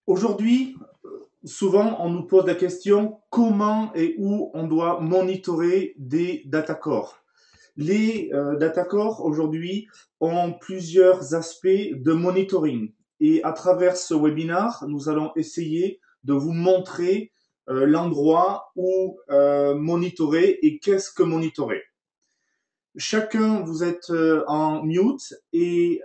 Aujourd'hui, souvent on nous pose la question comment et où on doit monitorer des data cores. Les data cores aujourd'hui ont plusieurs aspects de monitoring et à travers ce webinaire, nous allons essayer de vous montrer l'endroit où monitorer et qu'est-ce que monitorer. Chacun, vous êtes en mute et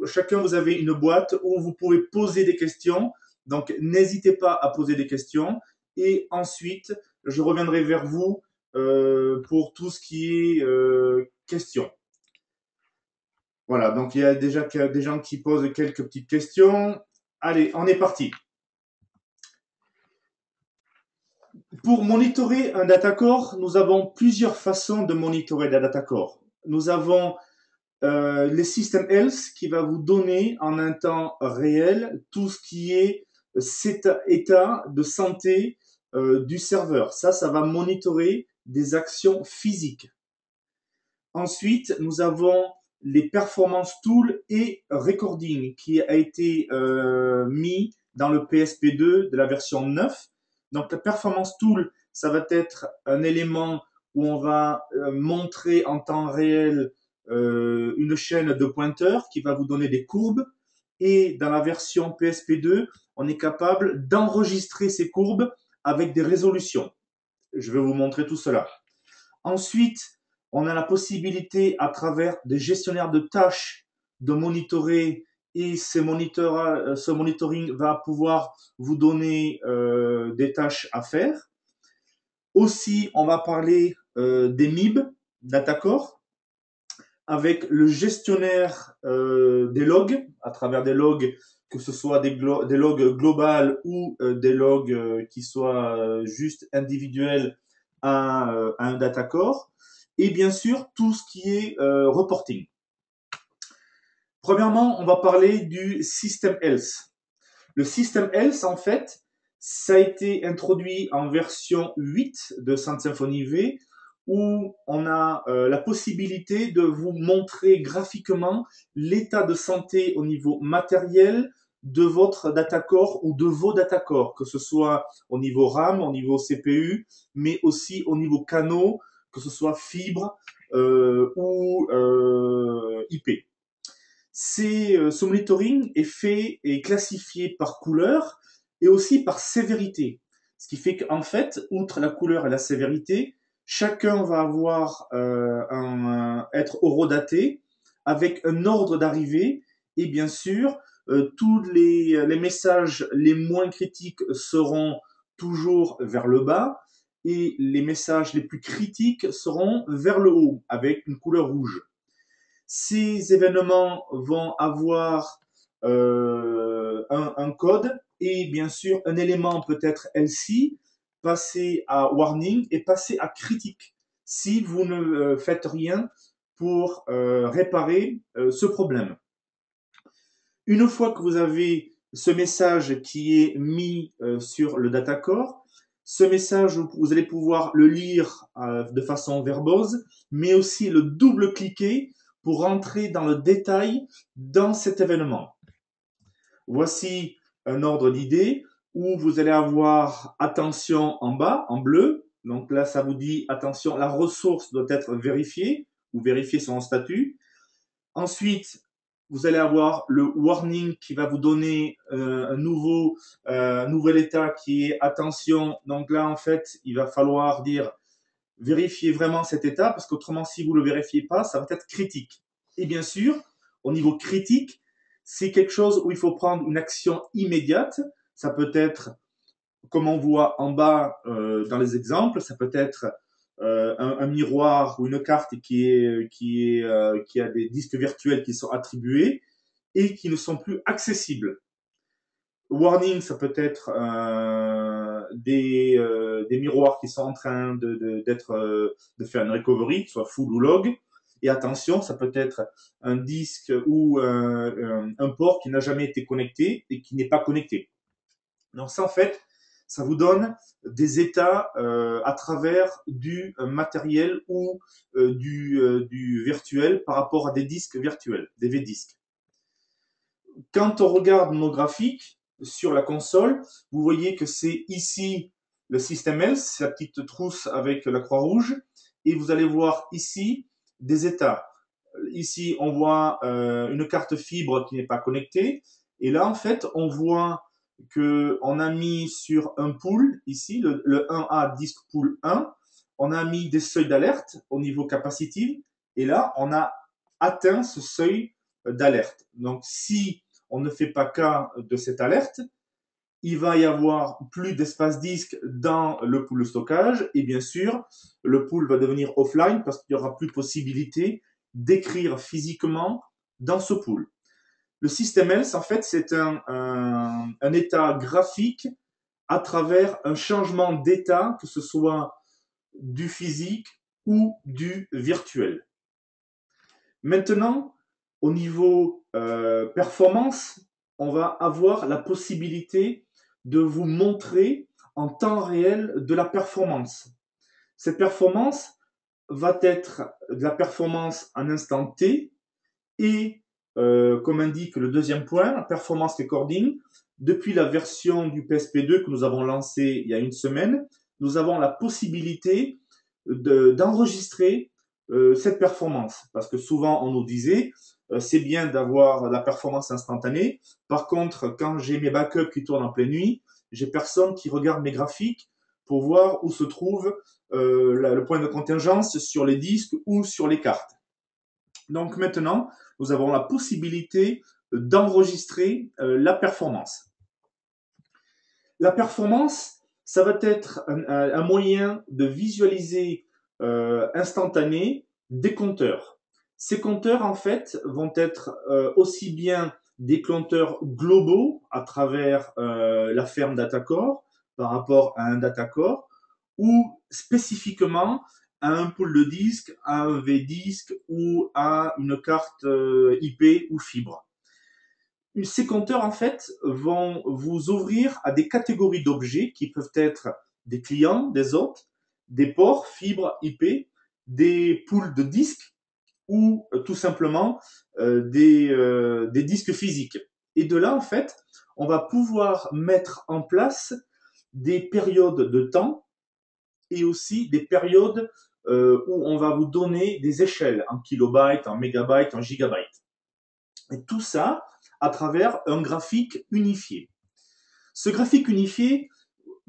chacun, vous avez une boîte où vous pouvez poser des questions. Donc, n'hésitez pas à poser des questions. Et ensuite, je reviendrai vers vous pour tout ce qui est questions. Voilà, donc il y a déjà des gens qui posent quelques petites questions. Allez, on est parti. Pour monitorer un data core, nous avons plusieurs façons de monitorer des data core. Nous avons les system health qui va vous donner en un temps réel tout ce qui est cet état de santé du serveur. Ça va monitorer des actions physiques. Ensuite, nous avons les performance tools et recording qui a été mis dans le PSP2 de la version 9. Donc, la performance tool, ça va être un élément où on va montrer en temps réel une chaîne de pointeurs qui va vous donner des courbes. Et dans la version PSP2, on est capable d'enregistrer ces courbes avec des résolutions. Je vais vous montrer tout cela. Ensuite, on a la possibilité à travers des gestionnaires de tâches de monitorer et ce monitoring va pouvoir vous donner des tâches à faire. Aussi, on va parler des MIB, Datacore, avec le gestionnaire des logs, à travers des logs, que ce soit des logs globales ou des logs qui soient juste individuels à un Datacore. Et bien sûr, tout ce qui est reporting. Premièrement, on va parler du System Health. Le System Health, en fait, ça a été introduit en version 8 de Sound Symphony V, où on a la possibilité de vous montrer graphiquement l'état de santé au niveau matériel de votre datacore ou de vos datacore, que ce soit au niveau RAM, au niveau CPU, mais aussi au niveau canaux, que ce soit fibre ou IP. Ce monitoring est fait et classifié par couleur et aussi par sévérité. Ce qui fait qu'en fait, outre la couleur et la sévérité, chacun va avoir être horodaté avec un ordre d'arrivée et bien sûr, tous les messages les moins critiques seront toujours vers le bas et les messages les plus critiques seront vers le haut avec une couleur rouge. Ces événements vont avoir un code et bien sûr un élément peut être LC, passer à warning et passer à critique si vous ne faites rien pour réparer ce problème. Une fois que vous avez ce message qui est mis sur le datacore, ce message, vous allez pouvoir le lire de façon verbose, mais aussi le double-cliquer pour rentrer dans le détail dans cet événement. Voici un ordre d'idée où vous allez avoir attention en bas, en bleu. Donc là, ça vous dit attention, la ressource doit être vérifiée ou vérifier son statut. Ensuite, vous allez avoir le warning qui va vous donner un nouvel état qui est attention. Donc là, en fait, il va falloir dire vérifiez vraiment cet état parce qu'autrement, si vous ne le vérifiez pas, ça va être critique. Et bien sûr, au niveau critique, c'est quelque chose où il faut prendre une action immédiate. Ça peut être, comme on voit en bas dans les exemples, ça peut être un miroir ou une carte qui a des disques virtuels qui sont attribués et qui ne sont plus accessibles. Warning, ça peut être des miroirs qui sont en train de faire une recovery, soit full ou log. Et attention, ça peut être un disque ou un port qui n'a jamais été connecté et qui n'est pas connecté. Donc ça, en fait, ça vous donne des états à travers du matériel ou du virtuel par rapport à des disques virtuels, des V-disques. quand on regarde nos graphiques sur la console, vous voyez que c'est ici le système Else, c'est la petite trousse avec la croix rouge, et vous allez voir ici des états. Ici, on voit une carte fibre qui n'est pas connectée, et là, en fait, on voit qu'on a mis sur un pool, ici, le 1A disk pool 1, on a mis des seuils d'alerte au niveau capacitive, et là, on a atteint ce seuil d'alerte. Donc, si on ne fait pas cas de cette alerte, il va y avoir plus d'espace disque dans le pool de stockage, et bien sûr, le pool va devenir offline parce qu'il n'y aura plus possibilité d'écrire physiquement dans ce pool. Le système Else, en fait, c'est un état graphique à travers un changement d'état, que ce soit du physique ou du virtuel. Maintenant, au niveau performance, on va avoir la possibilité de vous montrer en temps réel de la performance. Cette performance va être de la performance en instant T et, comme indique le deuxième point, la performance recording. Depuis la version du PSP2 que nous avons lancée il y a une semaine, nous avons la possibilité d'enregistrer cette performance. Parce que souvent, on nous disait, c'est bien d'avoir la performance instantanée. Par contre, quand j'ai mes backups qui tournent en pleine nuit, j'ai personne qui regarde mes graphiques pour voir où se trouve le point de contingence sur les disques ou sur les cartes. Donc maintenant, nous avons la possibilité d'enregistrer la performance. La performance, ça va être un moyen de visualiser instantané des compteurs. Ces compteurs, en fait, vont être aussi bien des compteurs globaux à travers la ferme Datacore par rapport à un Datacore, ou spécifiquement à un pool de disques, à un V-disque ou à une carte IP ou fibre. Ces compteurs, en fait, vont vous ouvrir à des catégories d'objets qui peuvent être des clients, des hôtes, des ports, fibres, IP, des pools de disques ou tout simplement des disques physiques. Et de là, en fait, on va pouvoir mettre en place des périodes de temps et aussi des périodes où on va vous donner des échelles en kilobytes, en mégabytes, en gigabytes. Et tout ça à travers un graphique unifié. Ce graphique unifié,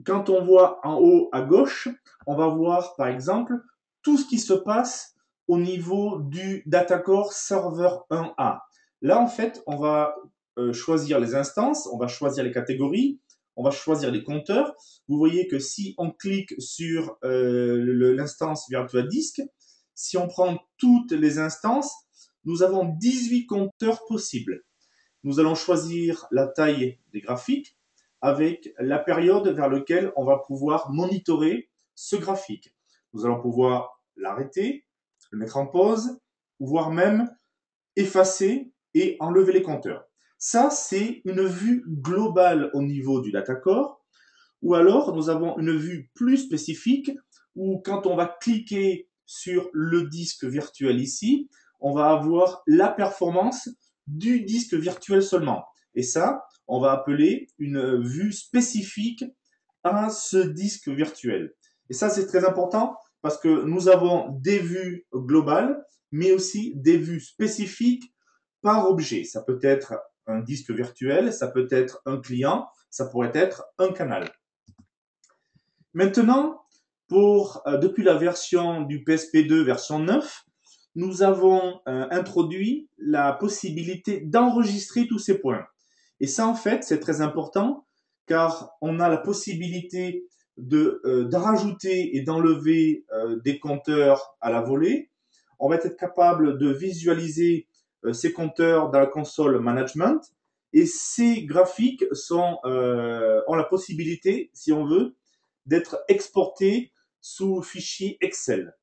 quand on voit en haut à gauche, on va voir par exemple tout ce qui se passe au niveau du Datacore Server 1A. Là, en fait, on va choisir les instances, on va choisir les catégories, on va choisir les compteurs. Vous voyez que si on clique sur l'instance Virtual Disk, si on prend toutes les instances, nous avons 18 compteurs possibles. Nous allons choisir la taille des graphiques avec la période vers laquelle on va pouvoir monitorer ce graphique. Nous allons pouvoir l'arrêter, le mettre en pause, voire même effacer et enlever les compteurs. Ça, c'est une vue globale au niveau du Datacore. Ou alors, nous avons une vue plus spécifique où quand on va cliquer sur le disque virtuel ici, on va avoir la performance du disque virtuel seulement. Et ça, on va appeler une vue spécifique à ce disque virtuel. Et ça, c'est très important parce que nous avons des vues globales, mais aussi des vues spécifiques par objet. Ça peut être un disque virtuel, ça peut être un client, ça pourrait être un canal. Maintenant, depuis la version du PSP2 version 9, nous avons introduit la possibilité d'enregistrer tous ces points. Et ça, en fait, c'est très important car on a la possibilité de rajouter et d'enlever des compteurs à la volée. On va être capable de visualiser ces compteurs dans la console management et ces graphiques ont la possibilité, si on veut, d'être exportés sous fichier Excel.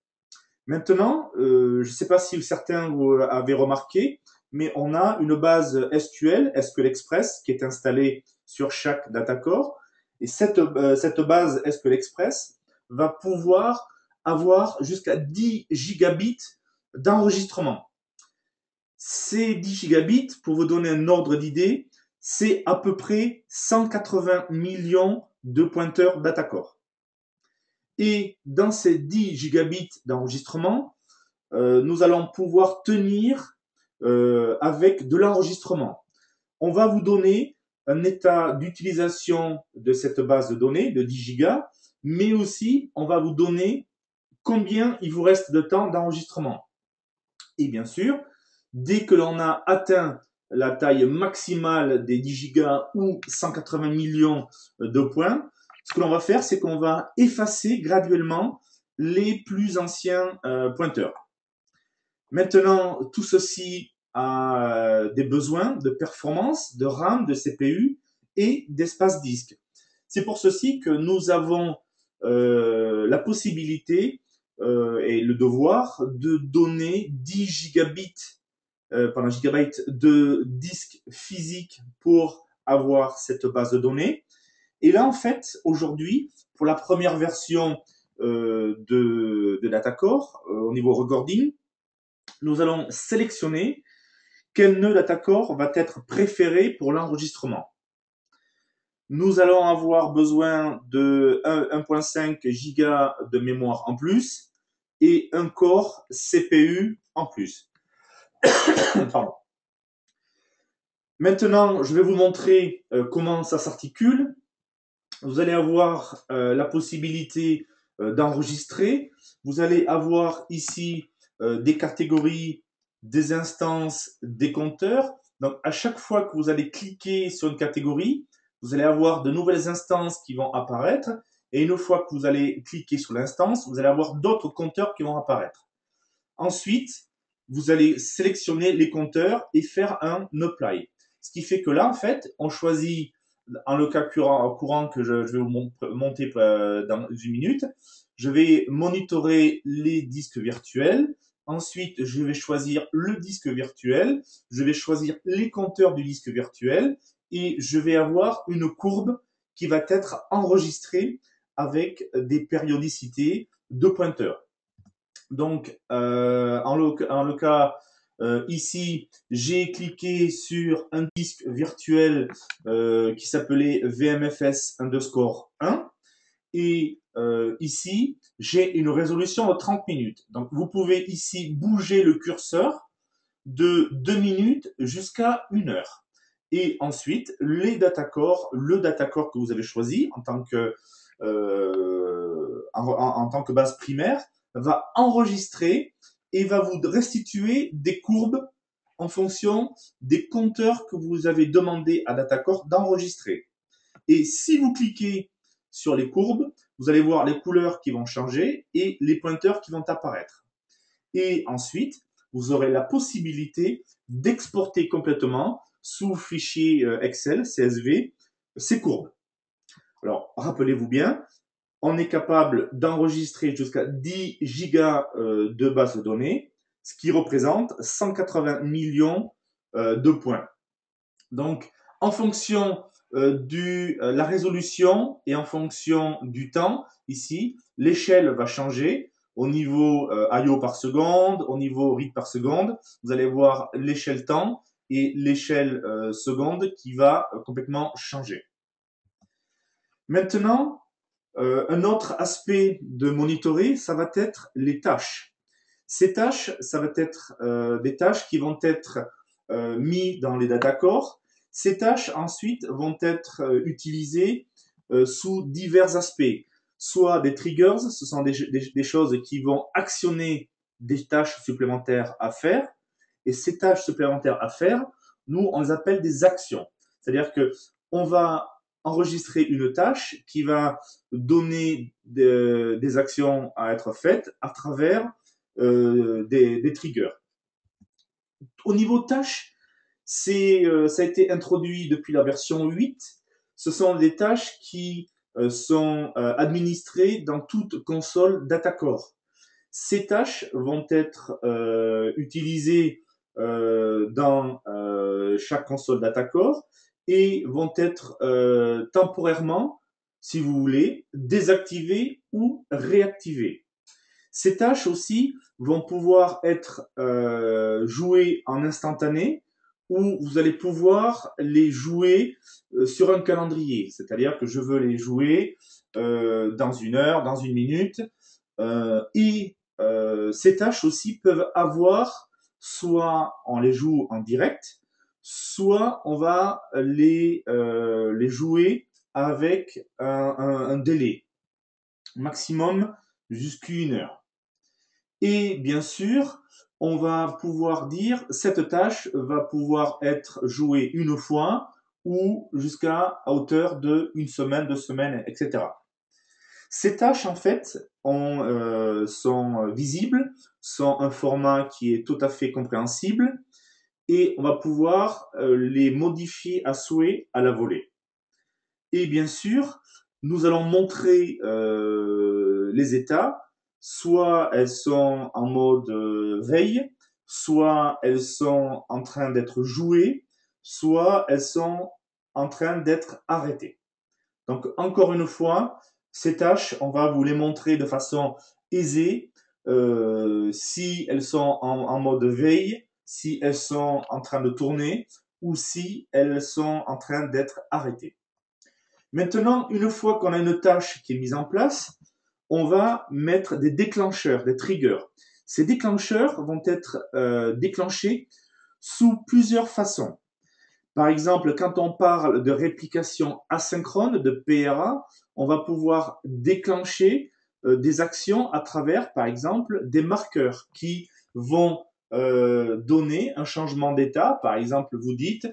Maintenant, je ne sais pas si certains vous avez remarqué, mais on a une base SQL, SQL Express, qui est installée sur chaque Datacore. Et cette base SQL Express va pouvoir avoir jusqu'à 10 gigabits d'enregistrement. Ces 10 gigabits, pour vous donner un ordre d'idée, c'est à peu près 180 millions de pointeurs data-core. Et dans ces 10 gigabits d'enregistrement, nous allons pouvoir tenir avec de l'enregistrement. On va vous donner un état d'utilisation de cette base de données de 10 gigas, mais aussi on va vous donner combien il vous reste de temps d'enregistrement. Et bien sûr, dès que l'on a atteint la taille maximale des 10 gigas ou 180 millions de points, ce que l'on va faire, c'est qu'on va effacer graduellement les plus anciens pointeurs. Maintenant, tout ceci a des besoins de performance, de RAM, de CPU et d'espace disque. C'est pour ceci que nous avons la possibilité et le devoir de donner 10 gigabits par gigabyte de disque physique pour avoir cette base de données. Et là, en fait, aujourd'hui, pour la première version de DataCore, au niveau recording, nous allons sélectionner quel nœud DataCore va être préféré pour l'enregistrement. Nous allons avoir besoin de 1.5 Go de mémoire en plus et un core CPU en plus. Pardon. Maintenant, je vais vous montrer comment ça s'articule. Vous allez avoir la possibilité d'enregistrer. Vous allez avoir ici des catégories, des instances, des compteurs. Donc, à chaque fois que vous allez cliquer sur une catégorie, vous allez avoir de nouvelles instances qui vont apparaître. Et une fois que vous allez cliquer sur l'instance, vous allez avoir d'autres compteurs qui vont apparaître. Ensuite, vous allez sélectionner les compteurs et faire un apply. Ce qui fait que là, en fait, on choisit, en le cas courant que je vais vous monter dans une minute, je vais monitorer les disques virtuels. Ensuite, je vais choisir le disque virtuel. Je vais choisir les compteurs du disque virtuel et je vais avoir une courbe qui va être enregistrée avec des périodicités de pointeurs. Donc, en le cas ici, j'ai cliqué sur un disque virtuel qui s'appelait VMFS_1 et ici, j'ai une résolution de 30 minutes. Donc, vous pouvez ici bouger le curseur de 2 minutes jusqu'à 1 heure. Et ensuite, les datacords, le datacore que vous avez choisi en tant que base primaire, va enregistrer et va vous restituer des courbes en fonction des compteurs que vous avez demandé à Datacore d'enregistrer. Et si vous cliquez sur les courbes, vous allez voir les couleurs qui vont changer et les pointeurs qui vont apparaître. Et ensuite, vous aurez la possibilité d'exporter complètement sous fichier Excel, CSV, ces courbes. Alors, rappelez-vous bien, on est capable d'enregistrer jusqu'à 10 gigas de base de données, ce qui représente 180 millions de points. Donc, en fonction de la résolution et en fonction du temps, ici, l'échelle va changer au niveau I/O par seconde, au niveau read par seconde. Vous allez voir l'échelle temps et l'échelle seconde qui va complètement changer. Maintenant, un autre aspect de monitorer, ça va être les tâches. Ces tâches, ça va être des tâches qui vont être mises dans les datacores. Ces tâches, ensuite, vont être utilisées sous divers aspects. Soit des triggers, ce sont des choses qui vont actionner des tâches supplémentaires à faire. Et ces tâches supplémentaires à faire, nous, on les appelle des actions. C'est-à-dire que on va enregistrer une tâche qui va donner des actions à être faites à travers des triggers. Au niveau tâches, ça a été introduit depuis la version 8. Ce sont des tâches qui sont administrées dans toute console DataCore. Ces tâches vont être utilisées dans chaque console DataCore et vont être temporairement, si vous voulez, désactivées ou réactivées. Ces tâches aussi vont pouvoir être jouées en instantané où vous allez pouvoir les jouer sur un calendrier. C'est-à-dire que je veux les jouer dans 1 heure, dans 1 minute. Ces tâches aussi peuvent avoir, soit on les joue en direct, soit on va les jouer avec un délai maximum jusqu'1 heure. Et bien sûr, on va pouvoir dire cette tâche va pouvoir être jouée 1 fois ou jusqu'à hauteur de 1 semaine, 2 semaines, etc. Ces tâches, en fait, sont visibles, sont un format qui est tout à fait compréhensible et on va pouvoir les modifier à souhait à la volée. Et bien sûr, nous allons montrer les états, soit elles sont en mode veille, soit elles sont en train d'être jouées, soit elles sont en train d'être arrêtées. Donc, encore une fois, ces tâches, on va vous les montrer de façon aisée si elles sont en mode veille, si elles sont en train de tourner ou si elles sont en train d'être arrêtées. Maintenant, une fois qu'on a une tâche qui est mise en place, on va mettre des déclencheurs, des triggers. Ces déclencheurs vont être déclenchés sous plusieurs façons. Par exemple, quand on parle de réplication asynchrone, de PRA, on va pouvoir déclencher des actions à travers, par exemple, des marqueurs qui vont donner un changement d'état. Par exemple, vous dites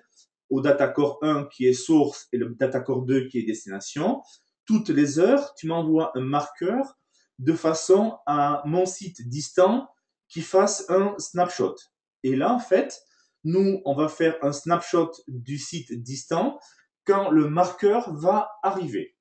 au datacore 1 qui est source et le datacore 2 qui est destination, toutes les heures, tu m'envoies un marqueur de façon à mon site distant qui fasse un snapshot. Et là, en fait, nous, on va faire un snapshot du site distant quand le marqueur va arriver.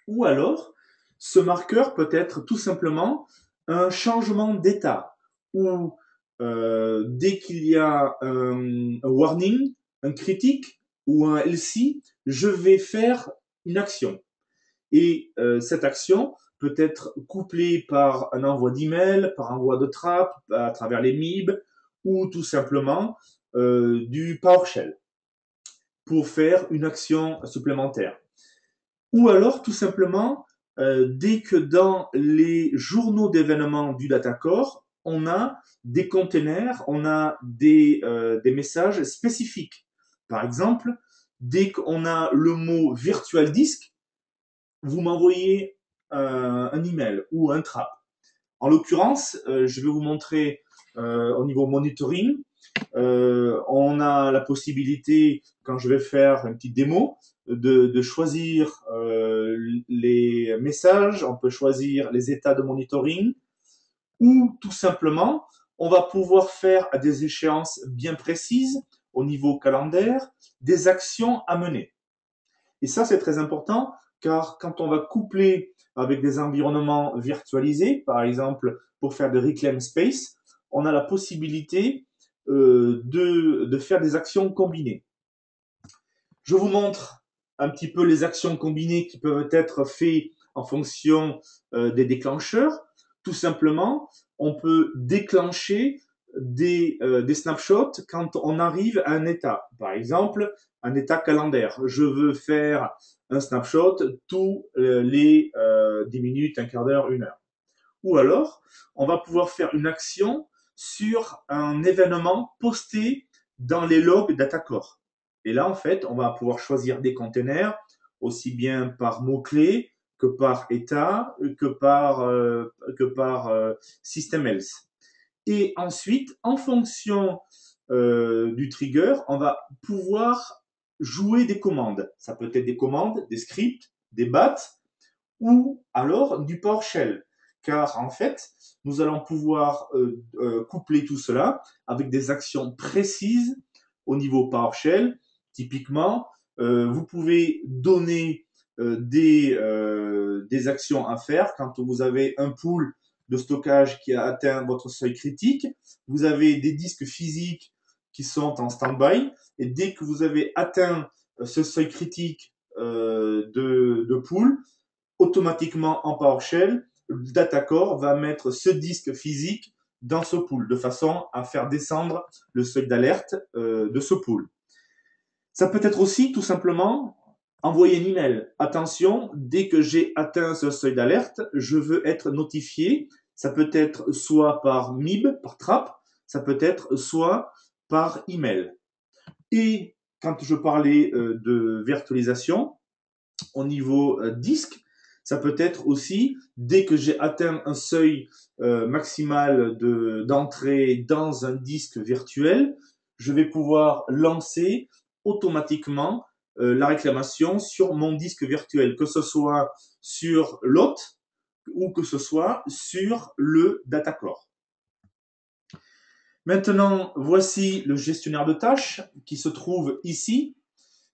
Ou alors, ce marqueur peut être tout simplement un changement d'état ou dès qu'il y a un warning, un critique ou un LC, je vais faire une action. Et cette action peut être couplée par un envoi d'email, par envoi de trap à travers les MIB ou tout simplement du PowerShell pour faire une action supplémentaire. Ou alors tout simplement dès que dans les journaux d'événements du Datacore, on a des containers, on a des messages spécifiques. Par exemple, dès qu'on a le mot virtual disk, vous m'envoyez un email ou un trap. En l'occurrence, je vais vous montrer au niveau monitoring. On a la possibilité, quand je vais faire une petite démo, de choisir les messages, on peut choisir les états de monitoring, ou tout simplement, on va pouvoir faire à des échéances bien précises, au niveau calendaire, des actions à mener. Et ça, c'est très important, car quand on va coupler avec des environnements virtualisés, par exemple pour faire de reclaim space, on a la possibilité de faire des actions combinées. Je vous montre un petit peu les actions combinées qui peuvent être faites en fonction des déclencheurs. Tout simplement, on peut déclencher des snapshots quand on arrive à un état. Par exemple, un état calendaire. Je veux faire un snapshot tous les 10 minutes, un quart d'heure, 1 heure. Ou alors, on va pouvoir faire une action sur un événement posté dans les logs Datacore. Et là, en fait, on va pouvoir choisir des containers, aussi bien par mots-clés que par état, que par system else. Et ensuite, en fonction du trigger, on va pouvoir jouer des commandes. Ça peut être des commandes, des scripts, des bats, ou alors du PowerShell. Car en fait, nous allons pouvoir coupler tout cela avec des actions précises au niveau PowerShell. Typiquement, vous pouvez donner des actions à faire quand vous avez un pool de stockage qui a atteint votre seuil critique. Vous avez des disques physiques qui sont en stand-by. Et dès que vous avez atteint ce seuil critique de pool, automatiquement en PowerShell, le Datacore va mettre ce disque physique dans ce pool, de façon à faire descendre le seuil d'alerte de ce pool. Ça peut être aussi tout simplement envoyer un email. Attention, dès que j'ai atteint ce seuil d'alerte, je veux être notifié. Ça peut être soit par MIB, par Trap, ça peut être soit par email. Et quand je parlais de virtualisation, au niveau disque, ça peut être aussi, dès que j'ai atteint un seuil maximal d'entrée dans un disque virtuel, je vais pouvoir lancer automatiquement la réclamation sur mon disque virtuel, que ce soit sur l'hôte ou que ce soit sur le datacore. Maintenant, voici le gestionnaire de tâches qui se trouve ici.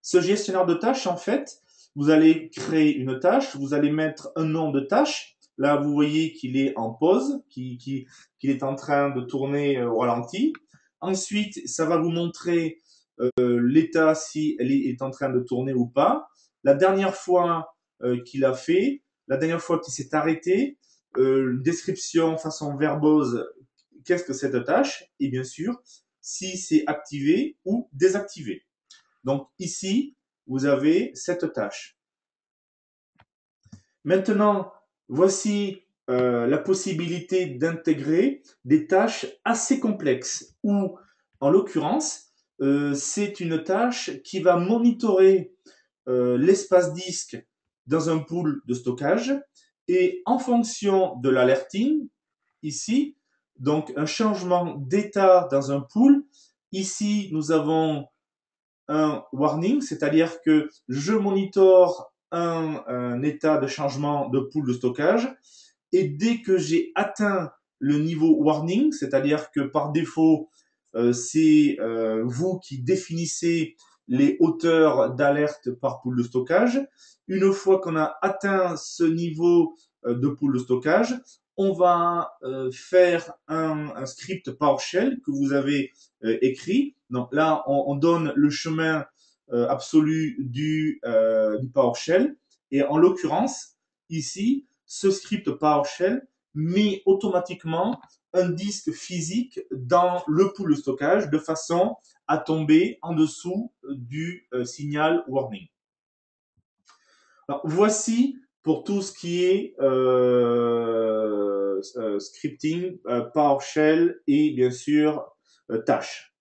Ce gestionnaire de tâches, en fait, vous allez créer une tâche, vous allez mettre un nom de tâche. Là, vous voyez qu'il est en pause, qu'il est en train de tourner au ralenti. Ensuite, ça va vous montrer l'état si elle est en train de tourner ou pas. La dernière fois qu'il a fait, la dernière fois qu'il s'est arrêté, description façon verbose, qu'est-ce que cette tâche? Et bien sûr, si c'est activé ou désactivé. Donc ici, vous avez cette tâche. Maintenant, voici la possibilité d'intégrer des tâches assez complexes où, en l'occurrence, c'est une tâche qui va monitorer l'espace disque dans un pool de stockage et en fonction de l'alerting, ici, donc un changement d'état dans un pool, ici nous avons un warning, c'est-à-dire que je monitore un état de changement de pool de stockage et dès que j'ai atteint le niveau warning, c'est-à-dire que par défaut, c'est vous qui définissez les hauteurs d'alerte par pool de stockage. Une fois qu'on a atteint ce niveau de pool de stockage, on va faire un script PowerShell que vous avez écrit. Donc là, on donne le chemin absolu du PowerShell. Et en l'occurrence, ici, ce script PowerShell met automatiquement un disque physique dans le pool de stockage de façon à tomber en dessous du signal warning. Alors, voici pour tout ce qui est scripting, PowerShell et bien sûr tâches.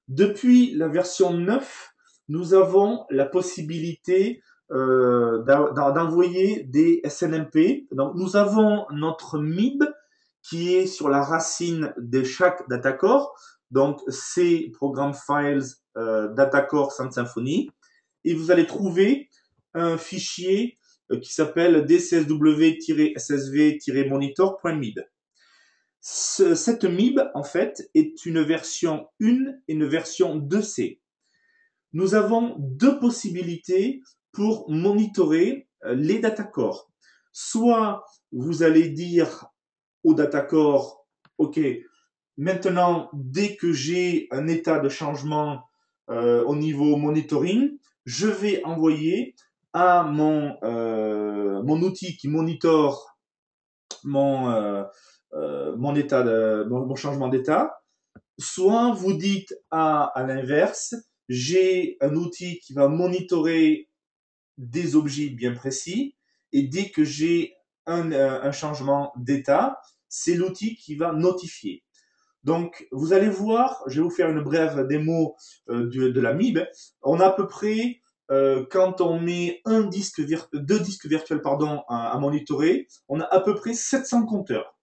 Depuis la version 9, nous avons la possibilité d'envoyer des SNMP. Donc, nous avons notre MIB qui est sur la racine de chaque datacore. Donc, c'est Program Files Datacore sans Symfony. Et vous allez trouver un fichier qui s'appelle dcsw-ssv-monitor.mib. Cette MIB, en fait, est une version 1 et une version 2C. Nous avons deux possibilités pour monitorer les datacorps. Soit vous allez dire au datacore, OK, maintenant, dès que j'ai un état de changement au niveau monitoring, je vais envoyer à mon outil qui monitore mon changement d'état. Soit vous dites à l'inverse, j'ai un outil qui va monitorer des objets bien précis et dès que j'ai un changement d'état, c'est l'outil qui va notifier. Donc, vous allez voir, je vais vous faire une brève démo de la MIB. On a à peu près, quand on met deux disques virtuels à monitorer, on a à peu près 700 compteurs,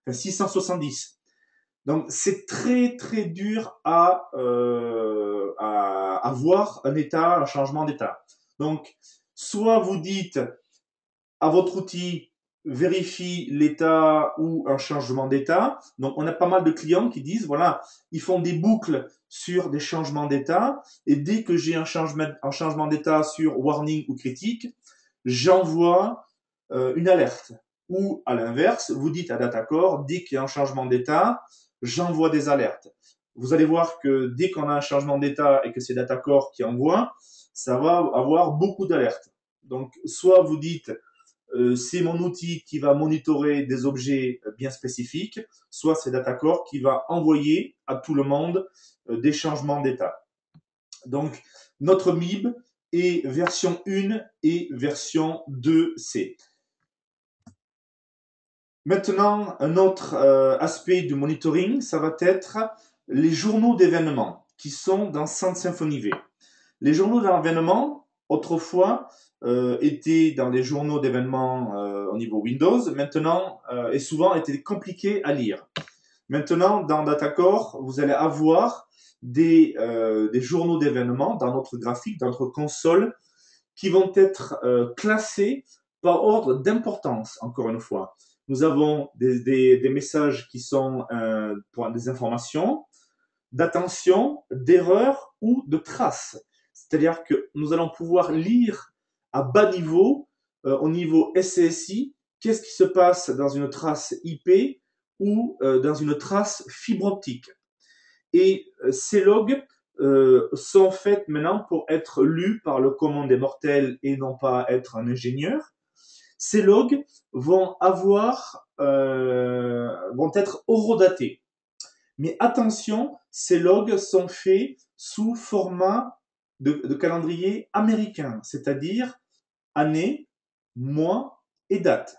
enfin 670. Donc, c'est très très dur à voir un état, un changement d'état. Donc, soit vous dites à votre outil, vérifie l'état ou un changement d'état. Donc, on a pas mal de clients qui disent, voilà, ils font des boucles sur des changements d'état et dès que j'ai un changement d'état sur warning ou critique, j'envoie une alerte. Ou à l'inverse, vous dites à Datacore, dès qu'il y a un changement d'état, j'envoie des alertes. Vous allez voir que dès qu'on a un changement d'état et que c'est Datacore qui envoie, ça va avoir beaucoup d'alertes. Donc, soit vous dites c'est mon outil qui va monitorer des objets bien spécifiques, soit c'est DataCore qui va envoyer à tout le monde des changements d'état. Donc, notre MIB est version 1 et version 2C. Maintenant, un autre aspect du monitoring, ça va être les journaux d'événements qui sont dans Centre Symfony V. Les journaux d'événements, autrefois, étaient dans les journaux d'événements au niveau Windows, maintenant, et souvent étaient compliqués à lire. Maintenant, dans DataCore, vous allez avoir des journaux d'événements dans notre graphique, dans notre console, qui vont être classés par ordre d'importance, encore une fois. Nous avons des messages qui sont pour des informations, d'attention, d'erreurs ou de traces. C'est-à-dire que nous allons pouvoir lire à bas niveau, au niveau SCSI, qu'est-ce qui se passe dans une trace IP ou dans une trace fibre optique. Et ces logs sont faits maintenant pour être lus par le commun des mortels et non pas être un ingénieur. Ces logs vont être horodatés. Mais attention, ces logs sont faits sous format de calendrier américain, c'est-à-dire année, mois et date.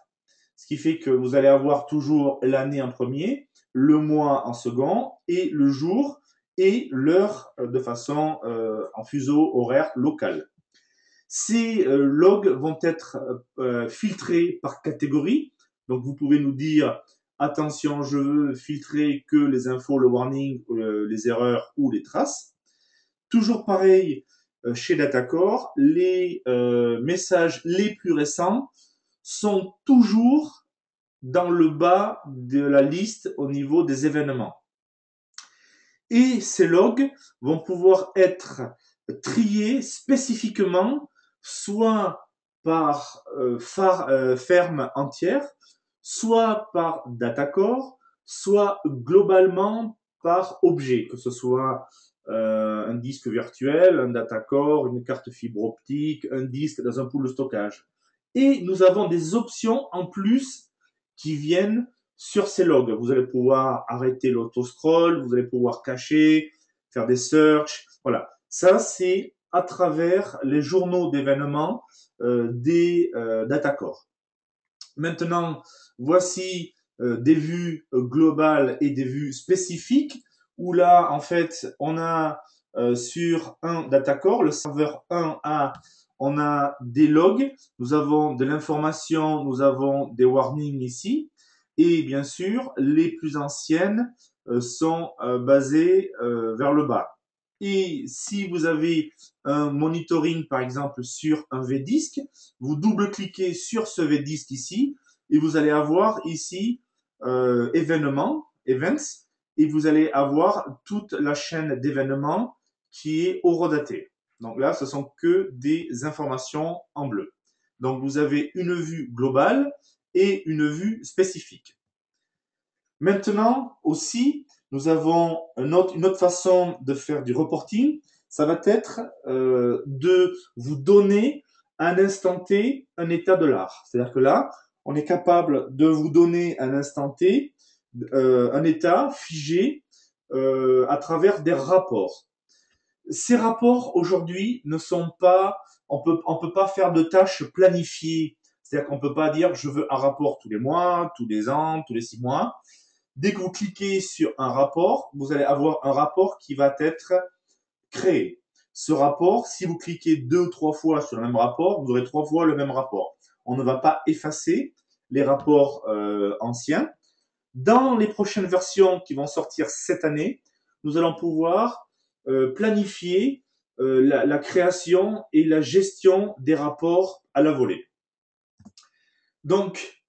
Ce qui fait que vous allez avoir toujours l'année en premier, le mois en second et le jour et l'heure de façon en fuseau horaire local. Ces logs vont être filtrés par catégorie. Donc vous pouvez nous dire attention, je veux filtrer que les infos, le warning, les erreurs ou les traces. Toujours pareil chez DataCore, les messages les plus récents sont toujours dans le bas de la liste au niveau des événements. Et ces logs vont pouvoir être triés spécifiquement, soit par ferme entière, soit par DataCore, soit globalement par objet, que ce soit un disque virtuel, un DataCore, une carte fibre optique, un disque dans un pool de stockage. Et nous avons des options en plus qui viennent sur ces logs. Vous allez pouvoir arrêter l'autoscroll, vous allez pouvoir cacher, faire des searches. Voilà. Ça, c'est à travers les journaux d'événements des DataCore. Maintenant, voici des vues globales et des vues spécifiques où là, en fait, on a sur un DataCore, le serveur 1A, on a des logs, nous avons de l'information, nous avons des warnings ici. Et bien sûr, les plus anciennes sont basées vers le bas. Et si vous avez un monitoring, par exemple, sur un V-Disk, vous double-cliquez sur ce V-Disk ici, et vous allez avoir ici événements, events, et vous allez avoir toute la chaîne d'événements qui est horodatée. Donc là, ce sont que des informations en bleu. Donc vous avez une vue globale et une vue spécifique. Maintenant aussi, nous avons une autre façon de faire du reporting. Ça va être de vous donner à un instant T un état de l'art. C'est-à-dire que là, on est capable de vous donner à un instant T un état figé à travers des rapports. Ces rapports aujourd'hui ne sont pas, on peut pas faire de tâches planifiées. C'est-à-dire qu'on peut pas dire je veux un rapport tous les mois, tous les ans, tous les 6 mois. Dès que vous cliquez sur un rapport, vous allez avoir un rapport qui va être créé. Ce rapport, si vous cliquez 2 ou 3 fois sur le même rapport, vous aurez 3 fois le même rapport. On ne va pas effacer les rapports anciens. Dans les prochaines versions qui vont sortir cette année, nous allons pouvoir planifier la création et la gestion des rapports à la volée. Donc,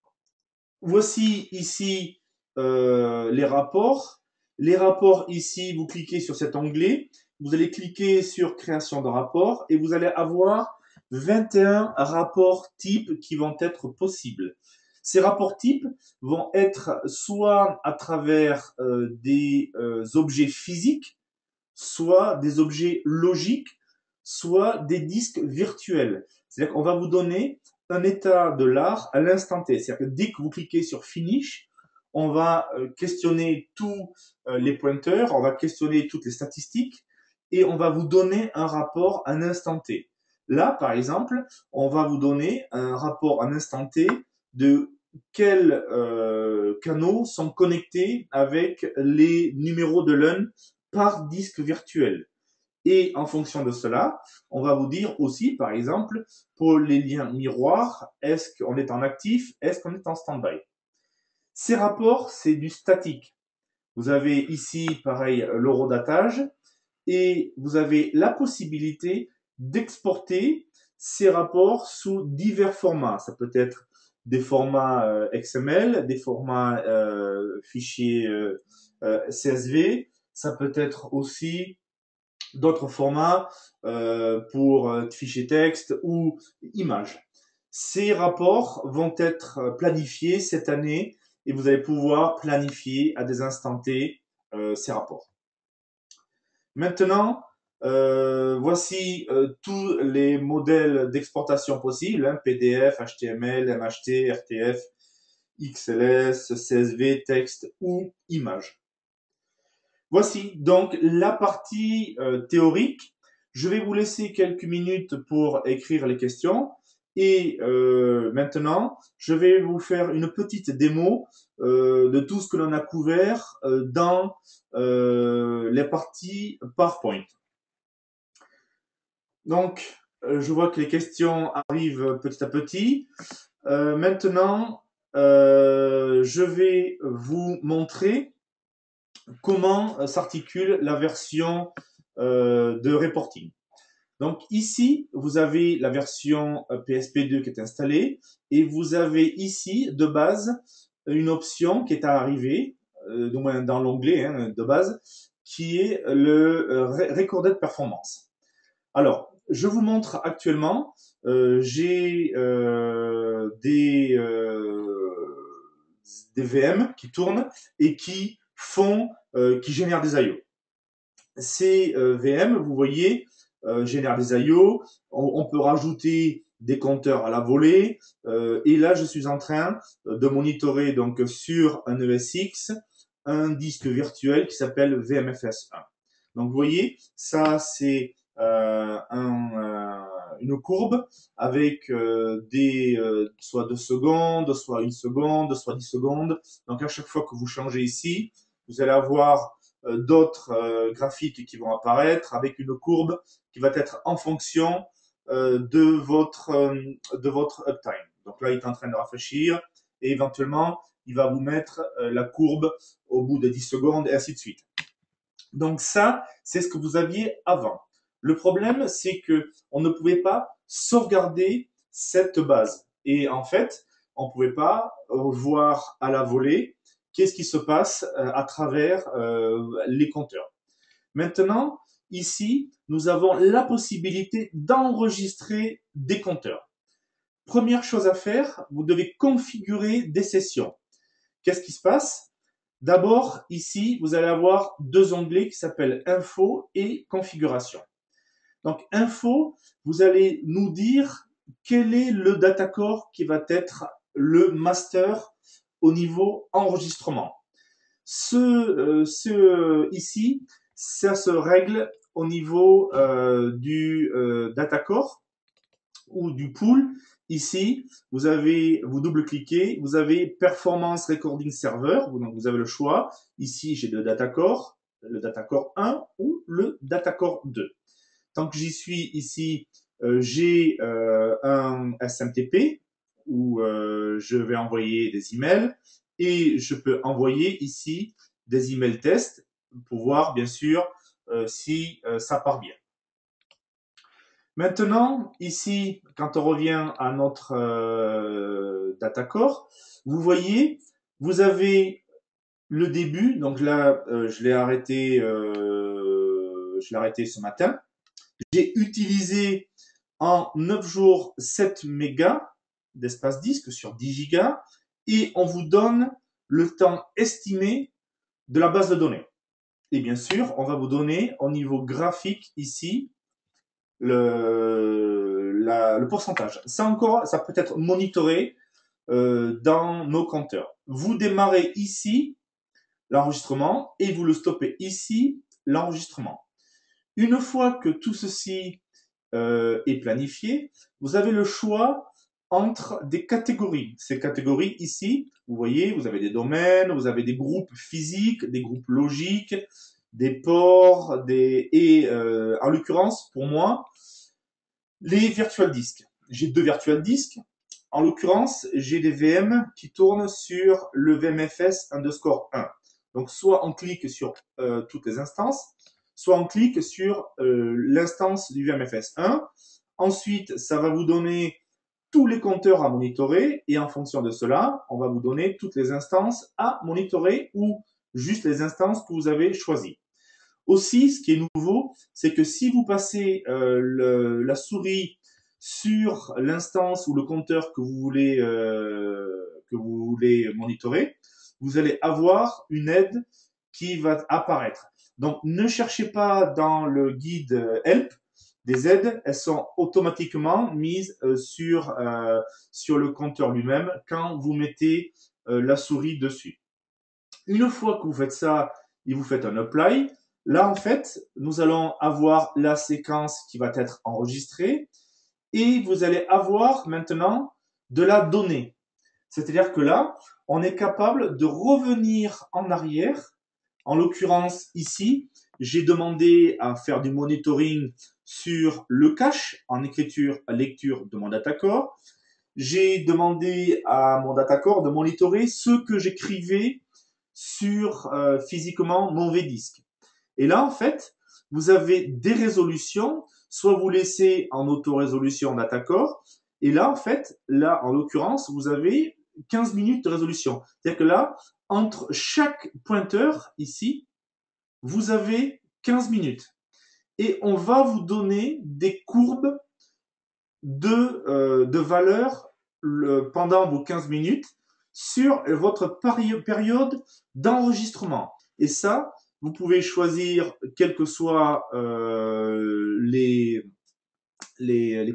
voici ici les rapports. Les rapports ici, vous cliquez sur cet onglet, vous allez cliquer sur création de rapport et vous allez avoir 21 rapports types qui vont être possibles. Ces rapports types vont être soit à travers des objets physiques, soit des objets logiques, soit des disques virtuels. C'est-à-dire qu'on va vous donner un état de l'art à l'instant T. C'est-à-dire que dès que vous cliquez sur Finish, on va questionner tous les pointeurs, on va questionner toutes les statistiques et on va vous donner un rapport à un instant T. Là, par exemple, on va vous donner un rapport à un instant T de quels canaux sont connectés avec les numéros de LUN par disque virtuel. Et en fonction de cela, on va vous dire aussi, par exemple, pour les liens miroirs, est-ce qu'on est en actif, est-ce qu'on est en stand-by. Ces rapports, c'est du statique. Vous avez ici, pareil, l'horodatage, et vous avez la possibilité d'exporter ces rapports sous divers formats. Ça peut être des formats XML, des formats fichiers CSV, ça peut être aussi d'autres formats pour fichiers texte ou images. Ces rapports vont être planifiés cette année et vous allez pouvoir planifier à des instants T ces rapports. Maintenant, voici tous les modèles d'exportation possibles, hein, PDF, HTML, MHT, RTF, XLS, CSV, texte ou image. Voici donc la partie théorique. Je vais vous laisser quelques minutes pour écrire les questions. Et maintenant, je vais vous faire une petite démo de tout ce que l'on a couvert dans les parties PowerPoint. Donc, je vois que les questions arrivent petit à petit. Maintenant, je vais vous montrer comment s'articule la version de reporting. Donc ici, vous avez la version PSP2 qui est installée et vous avez ici de base une option qui est à arriver, dans l'onglet de base, qui est le Recorded Performance. Alors, je vous montre actuellement, j'ai des VM qui tournent et qui génèrent des IO. Ces VM, vous voyez, génèrent des IO. On peut rajouter des compteurs à la volée. Et là, je suis en train de monitorer donc sur un ESX un disque virtuel qui s'appelle VMFS1. Donc, vous voyez, ça c'est une courbe avec soit 2 secondes, soit 1 seconde, soit 10 secondes. Donc, à chaque fois que vous changez ici, vous allez avoir d'autres graphiques qui vont apparaître avec une courbe qui va être en fonction de votre uptime. Donc là, il est en train de rafraîchir et éventuellement, il va vous mettre la courbe au bout de 10 secondes et ainsi de suite. Donc ça, c'est ce que vous aviez avant. Le problème, c'est que on ne pouvait pas sauvegarder cette base. Et en fait, on ne pouvait pas voir à la volée qu'est-ce qui se passe à travers les compteurs. Maintenant, ici, nous avons la possibilité d'enregistrer des compteurs. Première chose à faire, vous devez configurer des sessions. Qu'est-ce qui se passe? D'abord, ici, vous allez avoir deux onglets qui s'appellent Info et Configuration. Donc, Info, vous allez nous dire quel est le datacore qui va être le master au niveau enregistrement. Ici, ça se règle au niveau du datacore ou du pool. Ici, vous double-cliquez, vous avez Performance Recording Server, donc vous avez le choix. Ici, j'ai le datacore 1 ou le datacore 2. Tant que j'y suis ici, j'ai un SMTP où je vais envoyer des emails et je peux envoyer ici des emails tests pour voir bien sûr si ça part bien. Maintenant, ici, quand on revient à notre datacore, vous voyez, vous avez le début. Donc là, je l'ai arrêté ce matin. J'ai utilisé en 9 jours 7 mégas d'espace disque sur 10 gigas et on vous donne le temps estimé de la base de données. Et bien sûr, on va vous donner au niveau graphique ici la le pourcentage. Ça encore, ça peut être monitoré dans nos compteurs. Vous démarrez ici l'enregistrement et vous le stoppez ici l'enregistrement. Une fois que tout ceci est planifié, vous avez le choix entre des catégories. Ces catégories ici, vous voyez, vous avez des domaines, vous avez des groupes physiques, des groupes logiques, des ports, et en l'occurrence, pour moi, les virtual disks. J'ai 2 virtual disks. En l'occurrence, j'ai des VM qui tournent sur le VMFS underscore 1. Donc, soit on clique sur toutes les instances, soit on clique sur l'instance du VMFS 1. Ensuite, ça va vous donner tous les compteurs à monitorer et en fonction de cela, on va vous donner toutes les instances à monitorer ou juste les instances que vous avez choisies. Aussi, ce qui est nouveau, c'est que si vous passez la souris sur l'instance ou le compteur que vous voulez monitorer, vous allez avoir une aide qui va apparaître. Donc, ne cherchez pas dans le guide Help des aides, elles sont automatiquement mises sur le compteur lui-même quand vous mettez la souris dessus. Une fois que vous faites ça et vous faites un apply, là en fait, nous allons avoir la séquence qui va être enregistrée et vous allez avoir maintenant de la donnée. C'est-à-dire que là, on est capable de revenir en arrière. En l'occurrence, ici, j'ai demandé à faire du monitoring sur le cache en écriture à lecture de mon datacore. J'ai demandé à mon datacore de monitorer ce que j'écrivais sur physiquement mon V-Disque. Et là, en fait, vous avez des résolutions, soit vous laissez en auto-résolution datacore, et là, en fait, là, en l'occurrence, vous avez 15 minutes de résolution. C'est-à-dire que là, entre chaque pointeur, ici, vous avez 15 minutes. Et on va vous donner des courbes de valeurs pendant vos 15 minutes sur votre période d'enregistrement. Et ça, vous pouvez choisir quelles que soient les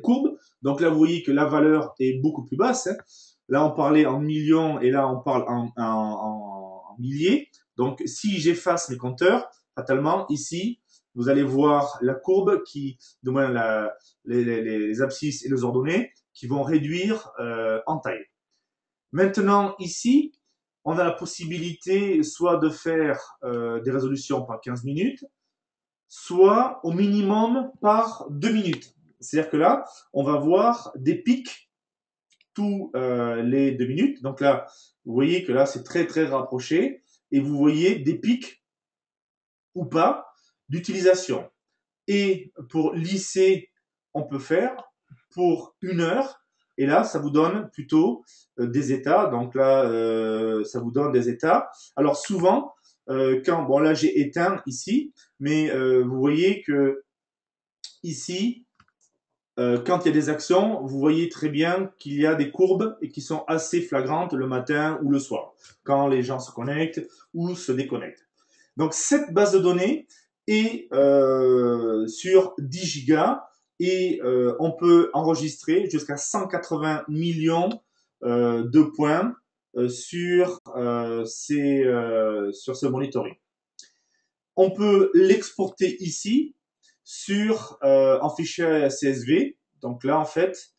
courbes. Donc là, vous voyez que la valeur est beaucoup plus basse. Hein. Là, on parlait en millions et là, on parle en milliers. Donc, si j'efface mes compteurs, fatalement, ici, vous allez voir la courbe qui, du moins les abscisses et les ordonnées, qui vont réduire en taille. Maintenant, ici, on a la possibilité soit de faire des résolutions par 15 minutes, soit au minimum par 2 minutes. C'est-à-dire que là, on va voir des pics tous les 2 minutes. Donc là, vous voyez que là, c'est très très rapproché. Et vous voyez des pics ou pas d'utilisation. Et pour lisser, on peut faire pour 1 heure. Et là, ça vous donne plutôt des états. Donc là, ça vous donne des états. Alors souvent, bon là j'ai éteint ici, mais vous voyez que ici, quand il y a des actions, vous voyez très bien qu'il y a des courbes et qui sont assez flagrantes le matin ou le soir, quand les gens se connectent ou se déconnectent. Donc cette base de données est sur 10 gigas et on peut enregistrer jusqu'à 180 millions de points sur ce monitoring. On peut l'exporter ici sur en fichier CSV. Donc là, en fait,